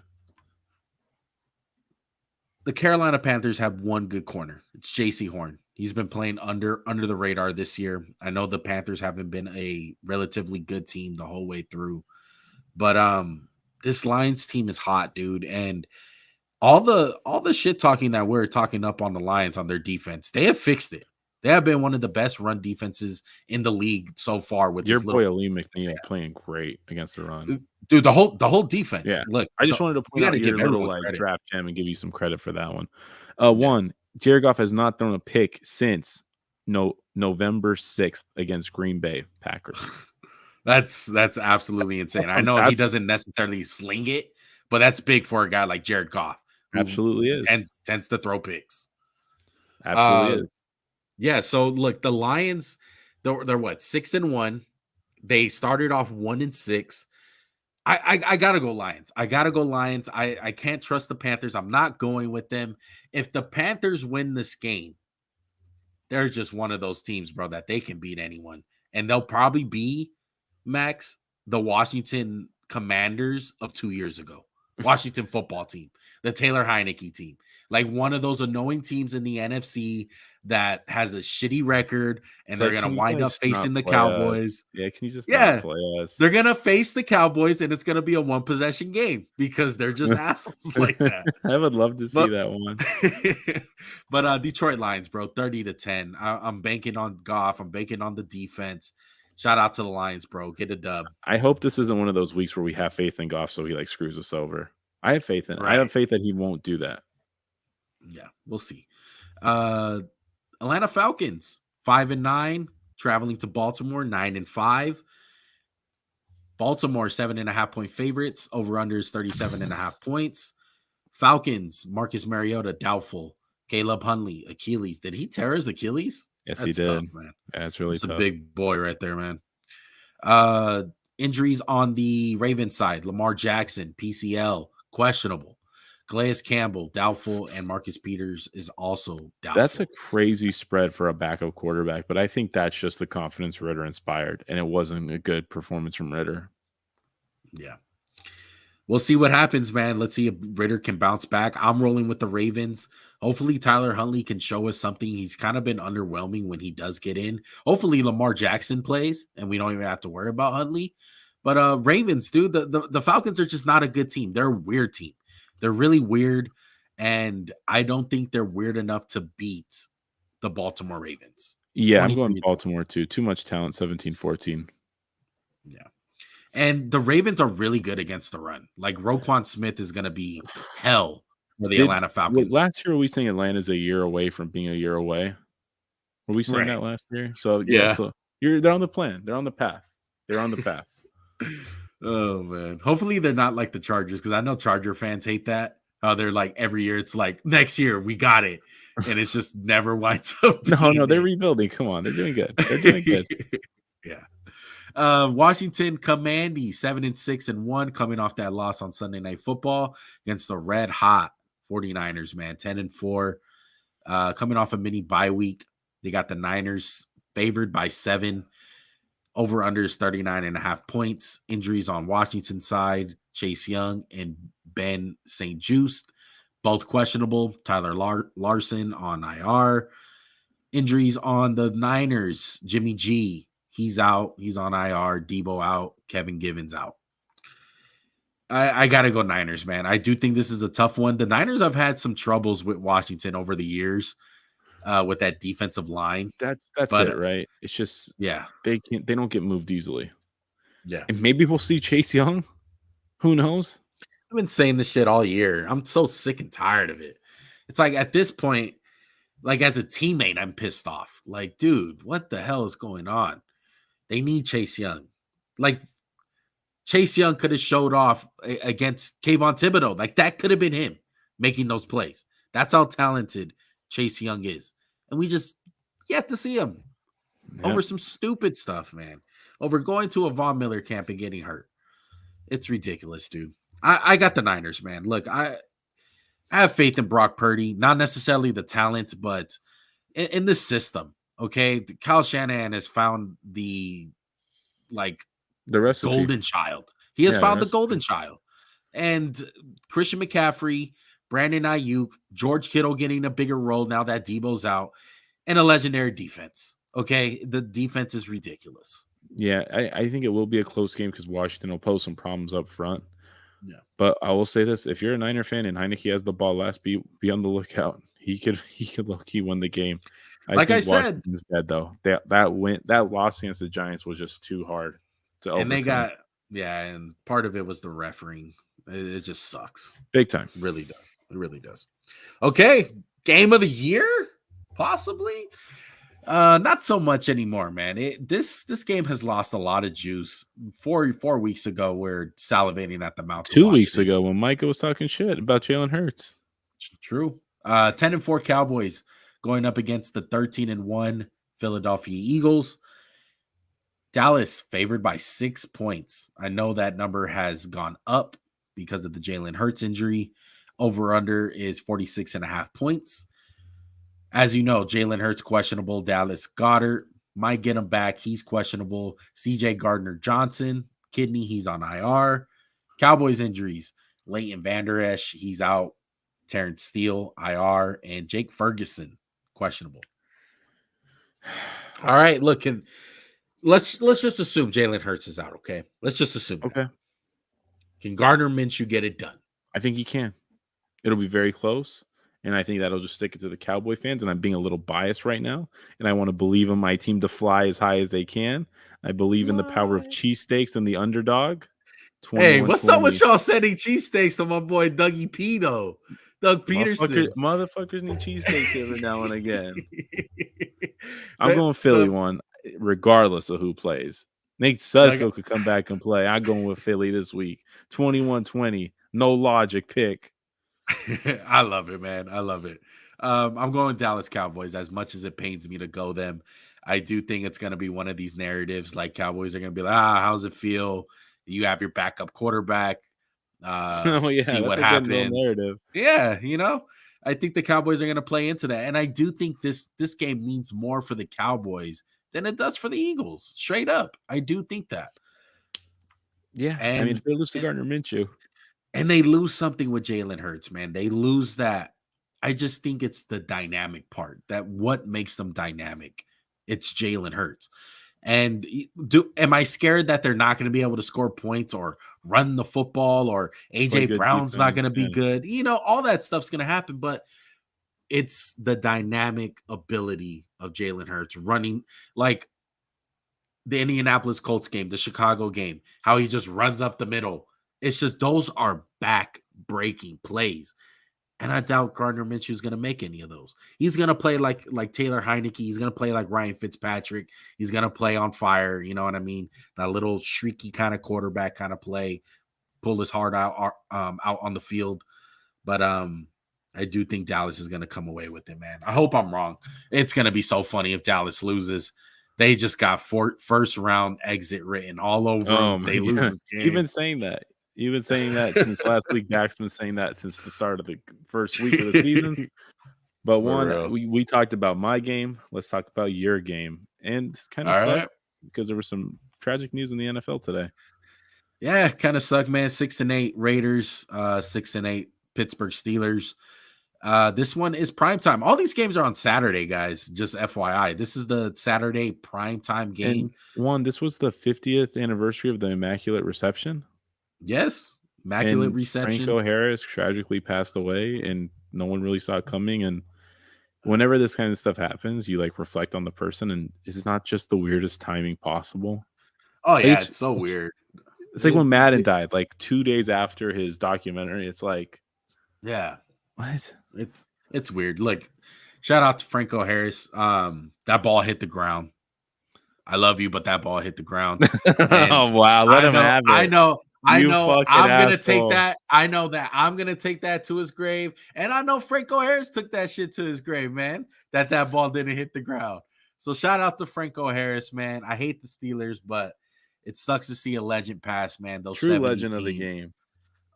The Carolina Panthers have one good corner. It's JC Horn. He's been playing under the radar this year. I know the Panthers haven't been a relatively good team the whole way through. But this Lions team is hot, dude. And all the shit talking that we're talking up on the Lions on their defense, they have fixed it. They have been one of the best run defenses in the league so far with your this boy Ali McNeil playing great against the run. Dude, the whole defense. Yeah, Look, I just wanted to point out your little like draft gem and give you some credit for that one. One, Jared Goff has not thrown a pick since November 6th against Green Bay Packers. That's absolutely insane. I know he doesn't necessarily sling it, but that's big for a guy like Jared Goff. Absolutely is. Tends to throw picks. Absolutely is. Yeah, so look, the Lions, they're what, 6-1. They started off 1-6. I gotta go Lions. I can't trust the Panthers. I'm not going with them. If the Panthers win this game, they're just one of those teams, bro, that they can beat anyone. And they'll probably be, Max, the Washington Commanders of 2 years ago. Washington football team, the Taylor Heineke team. Like one of those annoying teams in the NFC that has a shitty record, and they're going to wind up facing the Cowboys. Yeah, can you just not play us? They're going to face the Cowboys, and it's going to be a one-possession game because they're just assholes like that. I would love to see that one. But Detroit Lions, bro, 30-10. I'm banking on Goff. I'm banking on the defense. Shout out to the Lions, bro. Get a dub. I hope this isn't one of those weeks where we have faith in Goff so he like screws us over. I have faith in it. Right. I have faith that he won't do that. Yeah, we'll see. Atlanta Falcons, 5-9, traveling to Baltimore, 9-5. Baltimore, 7.5-point favorites. Over/under is 37.5 points. Falcons, Marcus Mariota, doubtful. Caleb Huntley, Achilles. Did he tear his Achilles? Yes, he did. Tough, man. Yeah, it's really tough. A big boy right there, man. Injuries on the Ravens side. Lamar Jackson, PCL, questionable. Calais Campbell, doubtful, and Marcus Peters is also doubtful. That's a crazy spread for a backup quarterback, but I think that's just the confidence Ritter inspired, and it wasn't a good performance from Ritter. Yeah. We'll see what happens, man. Let's see if Ritter can bounce back. I'm rolling with the Ravens. Hopefully, Tyler Huntley can show us something. He's kind of been underwhelming when he does get in. Hopefully, Lamar Jackson plays, and we don't even have to worry about Huntley. But Ravens, dude, the Falcons are just not a good team. They're a weird team. They're really weird, and I don't think they're weird enough to beat the Baltimore Ravens. Yeah, I'm going Baltimore, too. Too much talent, 17-14. Yeah. And the Ravens are really good against the run. Like, Roquan Smith is going to be hell for the Atlanta Falcons. Last year, were we saying Atlanta's a year away from being a year away? Were we saying that last year? So, yeah. So they're on the plan. They're on the path. They're on the path. Oh, man. Hopefully they're not like the Chargers, because I know Charger fans hate that. They're like, every year it's like, next year we got it. And it's just never winds up. No, they're rebuilding. Come on. They're doing good. They're doing good. Yeah. Washington Commanders, 7-6-1, coming off that loss on Sunday Night Football against the red hot 49ers, man. 10-4. Coming off a mini bye week. They got the Niners favored by 7. Over/under is 39.5 points. Injuries on Washington side. Chase Young and Ben St. Juste, both questionable. Tyler Larson on IR. Injuries on the Niners. Jimmy G, he's out. He's on IR. Debo out. Kevin Givens out. I got to go Niners, man. I do think this is a tough one. The Niners have had some troubles with Washington over the years. With that defensive line. That's it, right? It's just they don't get moved easily. Yeah. And maybe we'll see Chase Young. Who knows? I've been saying this shit all year. I'm so sick and tired of it. It's like at this point, like as a teammate, I'm pissed off. Like, dude, what the hell is going on? They need Chase Young. Like Chase Young could have showed off against Kayvon Thibodeau. Like that could have been him making those plays. That's how talented Chase Young is. And we just yet to see him over some stupid stuff, man. Over going to a Von Miller camp and getting hurt. It's ridiculous, dude. I got the Niners, man. Look, I have faith in Brock Purdy, not necessarily the talent, but in this system. Okay, Kyle Shanahan has found the recipe. golden child. He has found the golden child, and Christian McCaffrey, Brandon Ayuk, George Kittle getting a bigger role now that Debo's out, and a legendary defense. Okay, the defense is ridiculous. Yeah, I think it will be a close game because Washington will pose some problems up front. Yeah. But I will say this: if you're a Niner fan and Heineke has the ball last, be on the lookout. He could low-key win the game. I think Washington's dead though. That loss against the Giants was just too hard to overcome. And they got and part of it was the refereeing. It just sucks. Big time. It really does. It really does. Okay, game of the year? Possibly. Not so much anymore, man. This game has lost a lot of juice. 4 weeks ago, we're salivating at the mouth. 2 weeks ago, when Micah was talking shit about Jalen Hurts. True. 10-4 Cowboys going up against the 13-1 Philadelphia Eagles. Dallas favored by 6 points. I know that number has gone up because of the Jalen Hurts injury. Over under is 46.5 points. As you know, Jalen Hurts questionable. Dallas Goedert might get him back. He's questionable. CJ Gardner-Johnson, kidney, he's on IR. Cowboys injuries. Leighton Vander Esch, he's out. Terrence Steele, IR. And Jake Ferguson, questionable. All right, look, let's just assume Jalen Hurts is out, okay? Let's just assume that. Okay. Can Gardner Minshew get it done? I think he can. It'll be very close. And I think that'll just stick it to the Cowboy fans. And I'm being a little biased right now. And I want to believe in my team to fly as high as they can. I believe in the power of cheesesteaks and the underdog. Hey, what's up with y'all sending cheesesteaks to my boy Dougie P, though? Doug Peterson. Motherfuckers need cheesesteaks every now and again. I'm going Philly one, regardless of who plays. Nate Sudfeld could come back and play. I'm going with Philly this week. 21-20. No logic pick. I love it, man. I love it. I'm going Dallas Cowboys as much as it pains me to go them. I do think it's going to be one of these narratives like Cowboys are going to be like, how's it feel? You have your backup quarterback. See what happens. Narrative. Yeah, I think the Cowboys are going to play into that. And I do think this game means more for the Cowboys than it does for the Eagles. Straight up. I do think that. Yeah. And if they lose to Gardner Minshew. And they lose something with Jalen Hurts, man. They lose that. I just think it's the dynamic part. That what makes them dynamic. It's Jalen Hurts. And am I scared that they're not going to be able to score points or run the football or AJ Brown's not going to be good? All that stuff's going to happen, but it's the dynamic ability of Jalen Hurts running like the Indianapolis Colts game, the Chicago game, how he just runs up the middle. It's just those are back-breaking plays. And I doubt Gardner Minshew is going to make any of those. He's going to play like Taylor Heineke. He's going to play like Ryan Fitzpatrick. He's going to play on fire. You know what I mean? That little shrieky kind of quarterback kind of play. Pull his heart out on the field. But I do think Dallas is going to come away with it, man. I hope I'm wrong. It's going to be so funny if Dallas loses. They just got first-round exit written all over them. They lose this game. You've been saying that. You've been saying that since last week. Dak's been saying that since the start of the first week of the season. But we talked about my game. Let's talk about your game. And it's kind of sucked because there was some tragic news in the NFL today. Yeah, kind of sucked, man. 6-8 Raiders, 6-8 Pittsburgh Steelers. This one is primetime. All these games are on Saturday, guys. Just FYI. This is the Saturday primetime game. And this was the 50th anniversary of the Immaculate Reception. Yes, Immaculate Reception. Franco Harris tragically passed away, and no one really saw it coming. And whenever this kind of stuff happens, you reflect on the person, and it's not just the weirdest timing possible. Oh yeah, it's so weird. It's like when Madden died, like 2 days after his documentary. It's like, yeah, what? it's weird. Like, shout out to Franco Harris. That ball hit the ground. I love you, but that ball hit the ground. And Oh wow, let him have it. I You know fucking I'm gonna asshole. take that. I know that I'm gonna take that to his grave. And I know Franco Harris took that shit to his grave, man. That ball didn't hit the ground. So shout out to Franco Harris, man. I hate the Steelers, but it sucks to see a legend pass, man. Those True 70s legend of the teams. game.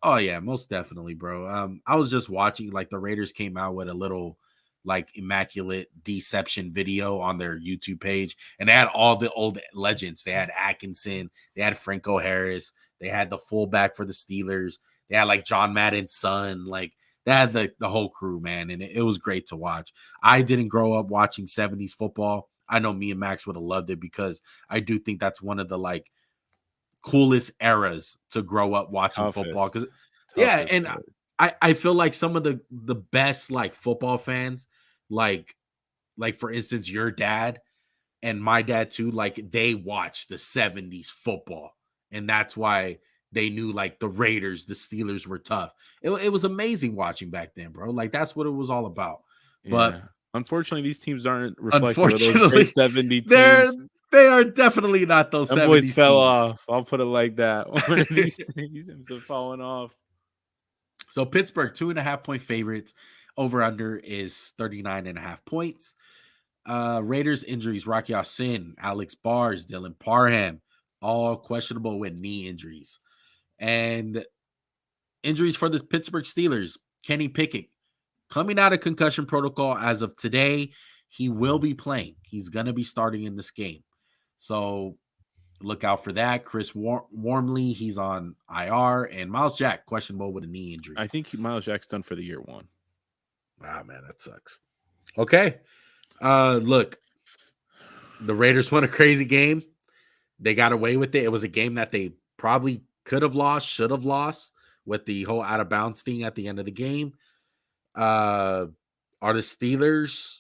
Oh yeah, most definitely, bro. I was just watching, like, the Raiders came out with a little, like, immaculate deception video on their YouTube page, and they had all the old legends. They had Atkinson, they had Franco Harris, they had the fullback for the Steelers, they had like John Madden's son, like they had the whole crew, man, and it was great to watch. I didn't grow up watching 70s football. I know me and Max would have loved it because I do think that's one of the, like, coolest eras to grow up watching football. Because and I feel like some of the best, like, football fans, like for instance your dad and my dad too, like they watched the 70s football, and that's why they knew, like, the Raiders, the Steelers were tough. It was amazing watching back then, bro. Like, that's what it was all about. But yeah, unfortunately these teams aren't reflective of those unfortunately, great 70 teams. they are definitely not those Them 70s boys fell teams. off. I'll put it like that. One of these teams have fallen off. So Pittsburgh, 2.5-point favorites. Over under is 39.5 points. Raiders injuries: Rocky Ya-Sin, Alex Bars, Dylan Parham, all questionable with knee injuries. And injuries for the Pittsburgh Steelers: Kenny Pickett coming out of concussion protocol as of today. He will be playing. He's going to be starting in this game. So look out for that. Chris Wormley, he's on IR, and Miles Jack questionable with a knee injury. I think Miles Jack's done for the year one. Ah, man, that sucks. Okay. Look, the Raiders won a crazy game. They got away with it. It was a game that they probably could have lost, should have lost, with the whole out of bounds thing at the end of the game. Are the Steelers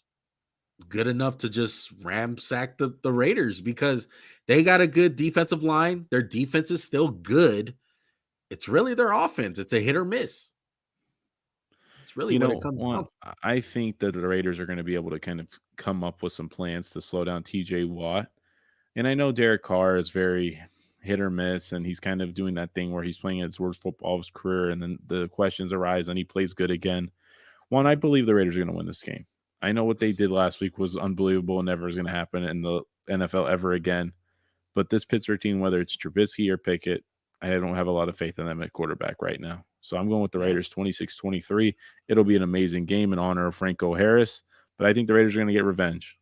good enough to just ramsack the Raiders? Because they got a good defensive line. Their defense is still good. It's really their offense. It's a hit or miss. It's really what it comes down to. I think that the Raiders are going to be able to kind of come up with some plans to slow down TJ Watt. And I know Derek Carr is very hit or miss, and he's kind of doing that thing where he's playing his worst football of his career, and then the questions arise, and he plays good again. One, I believe the Raiders are going to win this game. I know what they did last week was unbelievable and never is going to happen in the NFL ever again. But this Pittsburgh team, whether it's Trubisky or Pickett, I don't have a lot of faith in them at quarterback right now. So I'm going with the Raiders 26-23. It'll be an amazing game in honor of Franco Harris, but I think the Raiders are going to get revenge.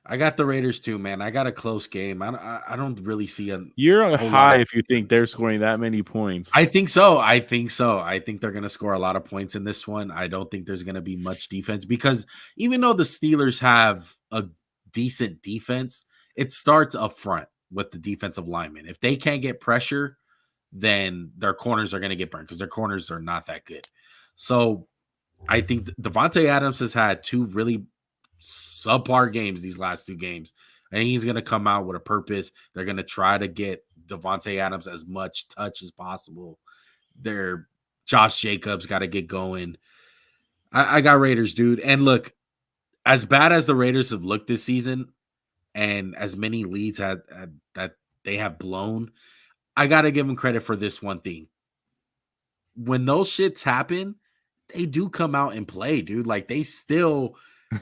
I got the Raiders too, man. I got a close game. I don't really see a. You're high if you think they're scoring that many points. I think so. I think they're going to score a lot of points in this one. I don't think there's going to be much defense, because even though the Steelers have a decent defense, it starts up front with the defensive linemen. If they can't get pressure, then their corners are going to get burned because their corners are not that good. So I think Devontae Adams has had two really subpar games these last two games. I think he's going to come out with a purpose. They're going to try to get Devontae Adams as much touch as possible. Their Josh Jacobs got to get going. I got Raiders, dude. And look, as bad as the Raiders have looked this season, and as many leads that they have blown, I got to give them credit for this one thing. When those shits happen, they do come out and play, dude. Like, they still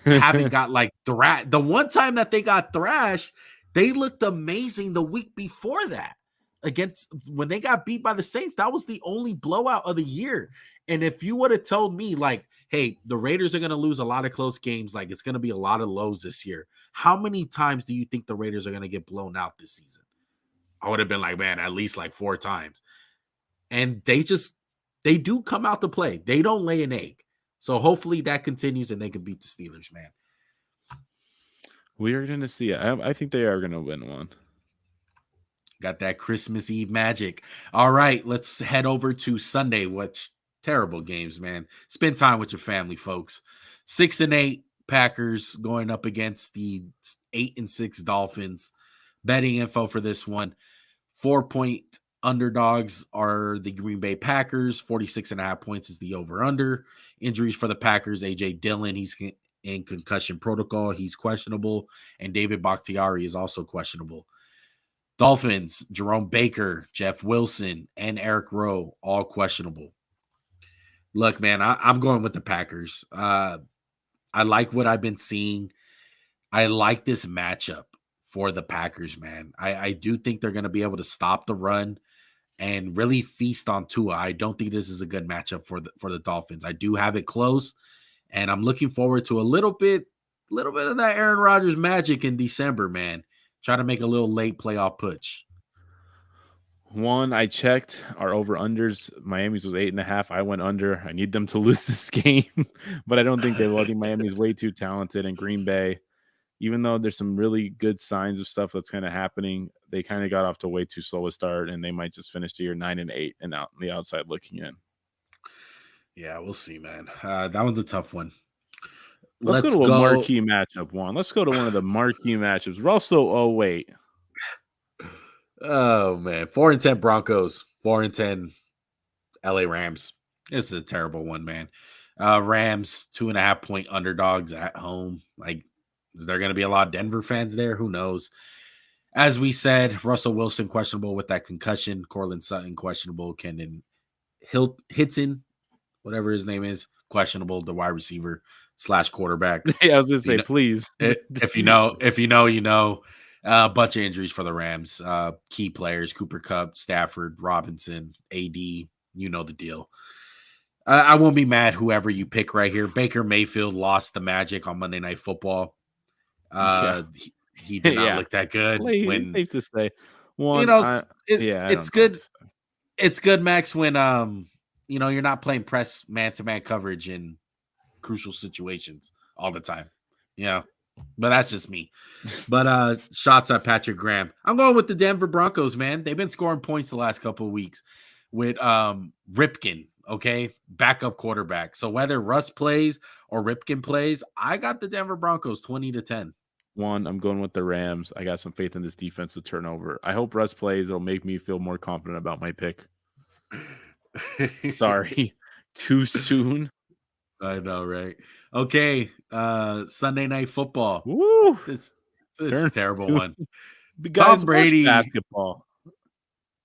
haven't got, like, the one time that they got thrashed, they looked amazing the week before that. Against when they got beat by the Saints, that was the only blowout of the year. And if you would have told me, like, hey, the Raiders are going to lose a lot of close games, like, it's going to be a lot of lows this year, how many times do you think the Raiders are going to get blown out this season? I would have been like, man, at least like 4 times. And they do come out to play. They don't lay an egg. So hopefully that continues and they can beat the Steelers, man. We are going to see it. I think they are going to win one. Got that Christmas Eve magic. All right, let's head over to Sunday. Which terrible games, man. Spend time with your family, folks. 6-8 Packers going up against the 8-6 Dolphins. Betting info for this one: 4-point underdogs are the Green Bay Packers. 46.5 points is the over-under. Injuries for the Packers, A.J. Dillon, he's in concussion protocol. He's questionable. And David Bakhtiari is also questionable. Dolphins, Jerome Baker, Jeff Wilson, and Eric Rowe, all questionable. Look, man, I'm going with the Packers. I like what I've been seeing. I like this matchup for the Packers, man. I do think they're going to be able to stop the run and really feast on Tua. I don't think this is a good matchup for the Dolphins. I do have it close, and I'm looking forward to a little bit of that Aaron Rodgers magic in December, man. Try to make a little late playoff push. One, I checked our over-unders. Miami's was 8.5. I went under. I need them to lose this game, but I don't think they will. I think Miami's way too talented, and Green Bay, even though there's some really good signs of stuff that's kind of happening, they kind of got off to way too slow a start, and they might just finish the year 9-8 and out on the outside looking in. Yeah, we'll see, man. That one's a tough one. Let's go to a marquee matchup, Juan. Let's go to one of the marquee matchups. Russell, oh, wait. Oh, man. 4-10 Broncos, 4-10 LA Rams. This is a terrible one, man. Rams, 2.5-point underdogs at home. Like, is there going to be a lot of Denver fans there? Who knows? As we said, Russell Wilson questionable with that concussion. Cortland Sutton questionable. Kendon Hitson, whatever his name is, questionable. The wide receiver / quarterback. Yeah, I was going to say, please. If you know, you know. A bunch of injuries for the Rams. Key players: Cooper Kupp, Stafford, Robinson, AD. You know the deal. I won't be mad whoever you pick right here. Baker Mayfield lost the magic on Monday Night Football. He did not look that good. It's safe to say. One, it's good. It's good, Max, when you're not playing press man-to-man coverage in crucial situations all the time. Yeah. But that's just me. But shots at Patrick Graham. I'm going with the Denver Broncos, man. They've been scoring points the last couple of weeks with Ripken, okay? Backup quarterback. So whether Russ plays or Ripken plays, I got the Denver Broncos 20-10. One, I'm going with the Rams. I got some faith in this defense to turn over. I hope Russ plays. It'll make me feel more confident about my pick. Sorry. Too soon. I know, right? Okay, Sunday Night Football. Woo! This is a terrible one. Guys, Tom Brady. Watch basketball.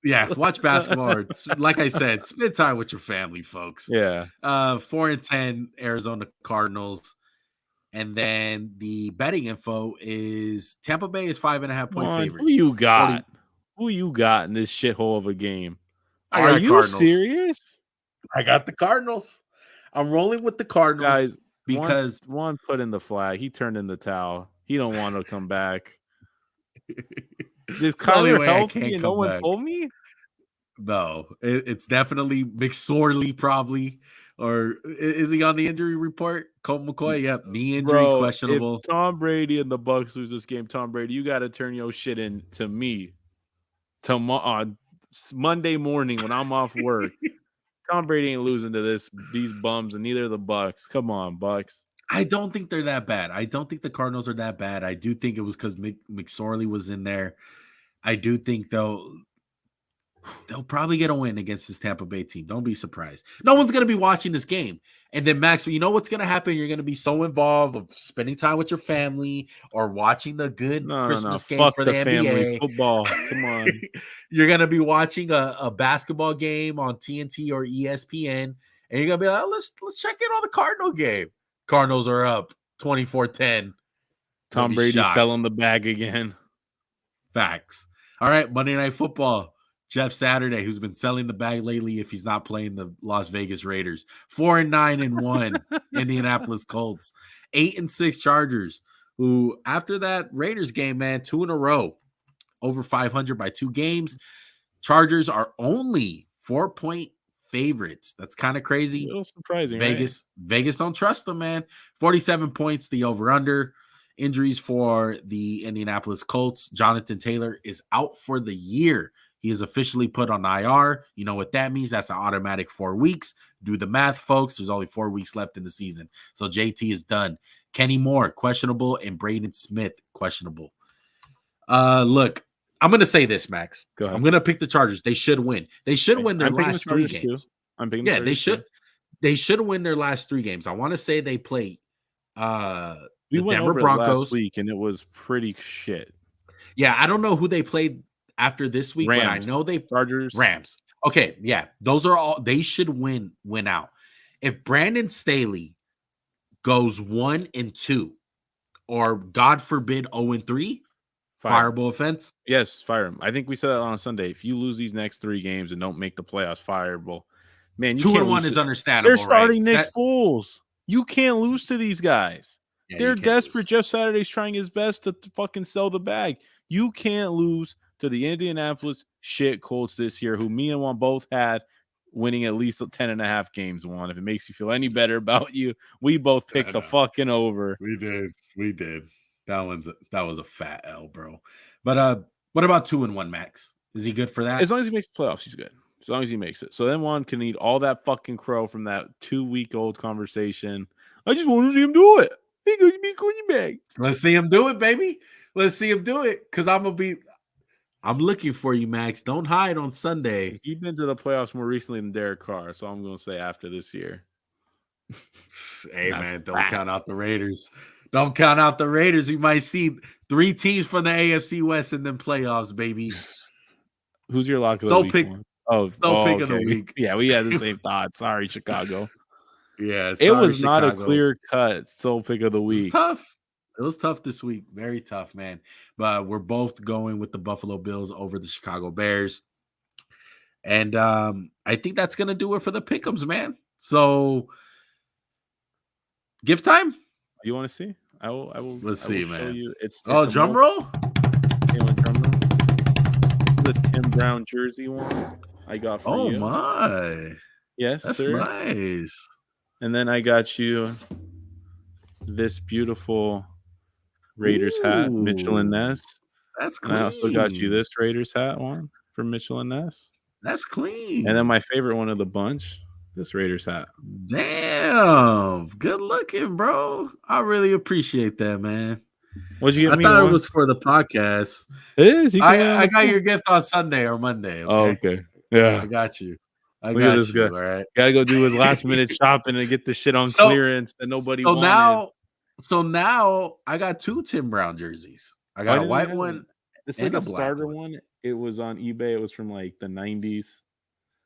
Yeah, watch basketball. Like I said, spend time with your family, folks. Yeah. 4-10 Arizona Cardinals. And then the betting info is Tampa Bay is 5.5-point favorite. Who you got? Who you got in this shithole of a game? Are you serious? I got the Cardinals. I'm rolling with the Cardinals. Guys, because one put in the flag. He turned in the towel. He don't want to come back. Is Kyler healthy and no one told me? No, it's definitely McSorley probably. Or is he on the injury report? Colt McCoy, yep, knee injury, questionable. If Tom Brady and the Bucs lose this game, Tom Brady, you got to turn your shit in to me on Monday morning when I'm off work. Tom Brady ain't losing to these bums, and neither are the Bucs. Come on, Bucs. I don't think they're that bad. I don't think the Cardinals are that bad. I do think it was because McSorley was in there. I do think, though, they'll probably get a win against this Tampa Bay team. Don't be surprised. No one's going to be watching this game. And then, Max, you know what's going to happen? You're going to be so involved of spending time with your family or watching the good Christmas game for the NBA. Family football. Come on. You're going to be watching a basketball game on TNT or ESPN, and you're going to be like, oh, let's check in on the Cardinal game. Cardinals are up 24-10. Tom Brady selling the bag again. Facts. All right, Monday Night Football. Jeff Saturday, who's been selling the bag lately if he's not playing the Las Vegas Raiders. 4-9-1 Indianapolis Colts. 8-6 Chargers, who after that Raiders game, man, 2 in a row, over 500 by 2 games. Chargers are only 4-point favorites. That's kind of crazy. A little surprising. Vegas don't trust them, man. 47 points, the over-under. Injuries for the Indianapolis Colts. Jonathan Taylor is out for the year. He is officially put on IR. You know what that means? That's an automatic 4 weeks. Do the math, folks. There's only 4 weeks left in the season. So JT is done. Kenny Moore, questionable, and Braden Smith, questionable. Look, I'm gonna say this, Max. Go ahead. I'm gonna pick the Chargers. They should win. They should win their I'm picking the last 3 Chargers too. games. I'm picking the Yeah, Chargers too. they should win their last 3 games. I want to say they play We the went Denver over it last Broncos. week, and it was pretty shit. Yeah, I don't know who they played after this week, but I Rams. know they Chargers. Rams. Okay, yeah, those are all they should win out. If Brandon Staley goes 1-2, or God forbid 0-3, fireable offense. Yes, fire him. I think we said that on Sunday. If you lose these next 3 games and don't make the playoffs, fireable. Man, you 2-1 is understandable. They're starting right? Nick Foles. You can't lose to these guys. Yeah, they're desperate. Lose. Jeff Saturday's trying his best to fucking sell the bag. You can't lose to the Indianapolis shit Colts this year, who me and Juan both had winning at least 10.5 games. Juan, if it makes you feel any better about you, we both picked the fucking over. We did. That was a fat L, bro. But what about 2-1, Max? Is he good for that? As long as he makes the playoffs, he's good. As long as he makes it. So then Juan can eat all that fucking crow from that 2-week-old conversation. I just want to see him do it. He's going to be quarterback. Let's see him do it, baby. Let's see him do it. Because I'm looking for you, Max. Don't hide on Sunday. He's been to the playoffs more recently than Derek Carr, so I'm going to say after this year. Hey, man, don't count out the Raiders. Don't count out the Raiders. We might see 3 teams from the AFC West in them playoffs, baby. Who's your lock of the week? Pick of the week. Yeah, we had the same thought. Sorry, Chicago. Yeah, it was not a clear cut sole pick of the week. It's tough. It was tough this week. Very tough, man. But we're both going with the Buffalo Bills over the Chicago Bears. And I think that's going to do it for the pick'ems, man. So, gift time? You want to see? I will. Let's see, man. Show you. It's drum roll? The Tim Brown jersey one I got for you. Oh, my. Yes, that's sir. Nice. And then I got you this beautiful Raiders hat, Mitchell and Ness. That's clean. And I also got you this Raiders hat one from Mitchell and Ness. That's clean. And then my favorite one of the bunch, this Raiders hat. Damn. Good looking, bro. I really appreciate that, man. What'd you get me? I thought it was for the podcast. It is. I got your gift on Sunday or Monday. Okay? Oh, okay. Yeah. I got you. Look at this guy. All right. Gotta go do his last minute shopping and get the shit on clearance that nobody wanted. So now I got 2 Tim Brown jerseys. I got a white one. It's like a starter one. It was on eBay. It was from like the 90s.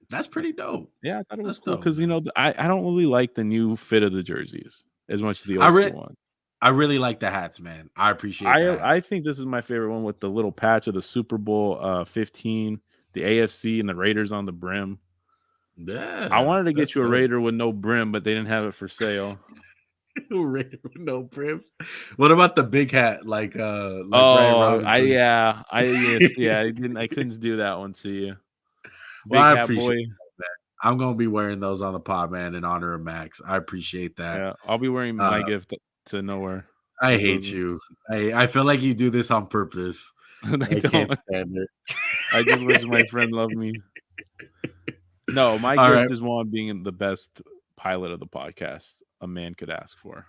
That's pretty dope. Yeah, I thought it was cool because I don't really like the new fit of the jerseys as much as the old school one. I really like the hats, man. I appreciate it. I think this is my favorite one with the little patch of the Super Bowl 15, the AFC and the Raiders on the brim. Yeah. I wanted to get you a Raider with no brim, but they didn't have it for sale. Raider with no brim. What about the big hat? Like I couldn't do that one to you. Well, I appreciate that. I'm gonna be wearing those on the pod, man, in honor of Max. I appreciate that. Yeah, I'll be wearing my gift to nowhere. I hate you. I feel like you do this on purpose. I can't stand it. I just wish my friend loved me. No, my gift is one being the best pilot of the podcast a man could ask for.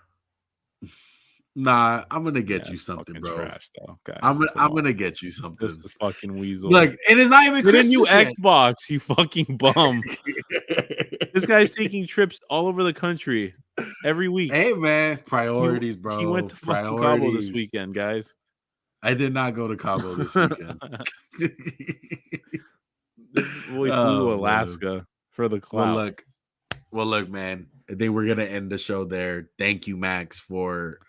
Nah, I'm gonna get you something, bro. Trash, though, guys. I'm gonna get you something. This is fucking weasel. Look, it is not even Christmas. Get a new Xbox, you fucking bum. This guy's taking trips all over the country every week. Hey, man, priorities, bro. He went to fucking Cabo this weekend, guys. I did not go to Cabo this weekend. This boy flew to Alaska for the cloud. Well, look, man. I think we're gonna end the show there. Thank you, Max, for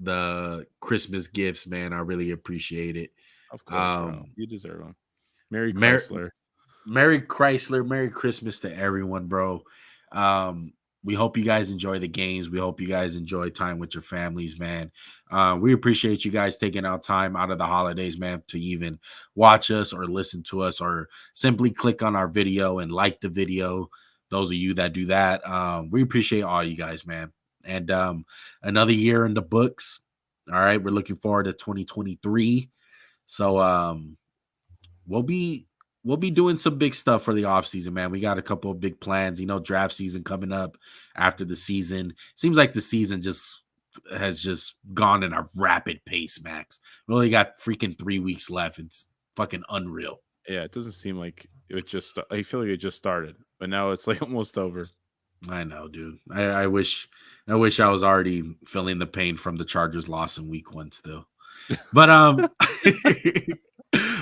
the Christmas gifts, man. I really appreciate it. Of course, bro. You deserve them. Merry Chrysler. Merry Chrysler. Merry Christmas to everyone, bro. We hope you guys enjoy the games. We hope you guys enjoy time with your families, man. We appreciate you guys taking out time out of the holidays, man, to even watch us or listen to us or simply click on our video and like the video. Those of you that do that, we appreciate all you guys, man. And another year in the books. All right, we're looking forward to 2023. So we'll be doing some big stuff for the offseason, man. We got a couple of big plans, draft season coming up after the season. Seems like the season has gone in a rapid pace, Max. We only got freaking 3 weeks left. fucking unreal. Yeah, it doesn't seem like it just. I feel like it just started, but now it's like almost over. I know, dude. I wish I was already feeling the pain from the Chargers loss in week 1 still. But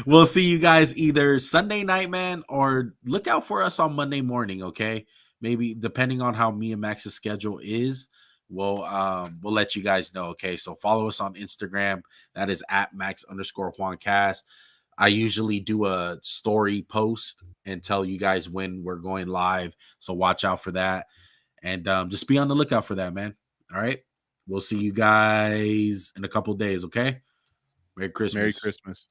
we'll see you guys either Sunday night, man, or look out for us on Monday morning, okay? Maybe depending on how me and Max's schedule is, we'll let you guys know, okay? So follow us on Instagram. That is at Max_JuanCast. I usually do a story post and tell you guys when we're going live. So watch out for that. And just be on the lookout for that, man. All right. We'll see you guys in a couple days, okay? Merry Christmas. Merry Christmas.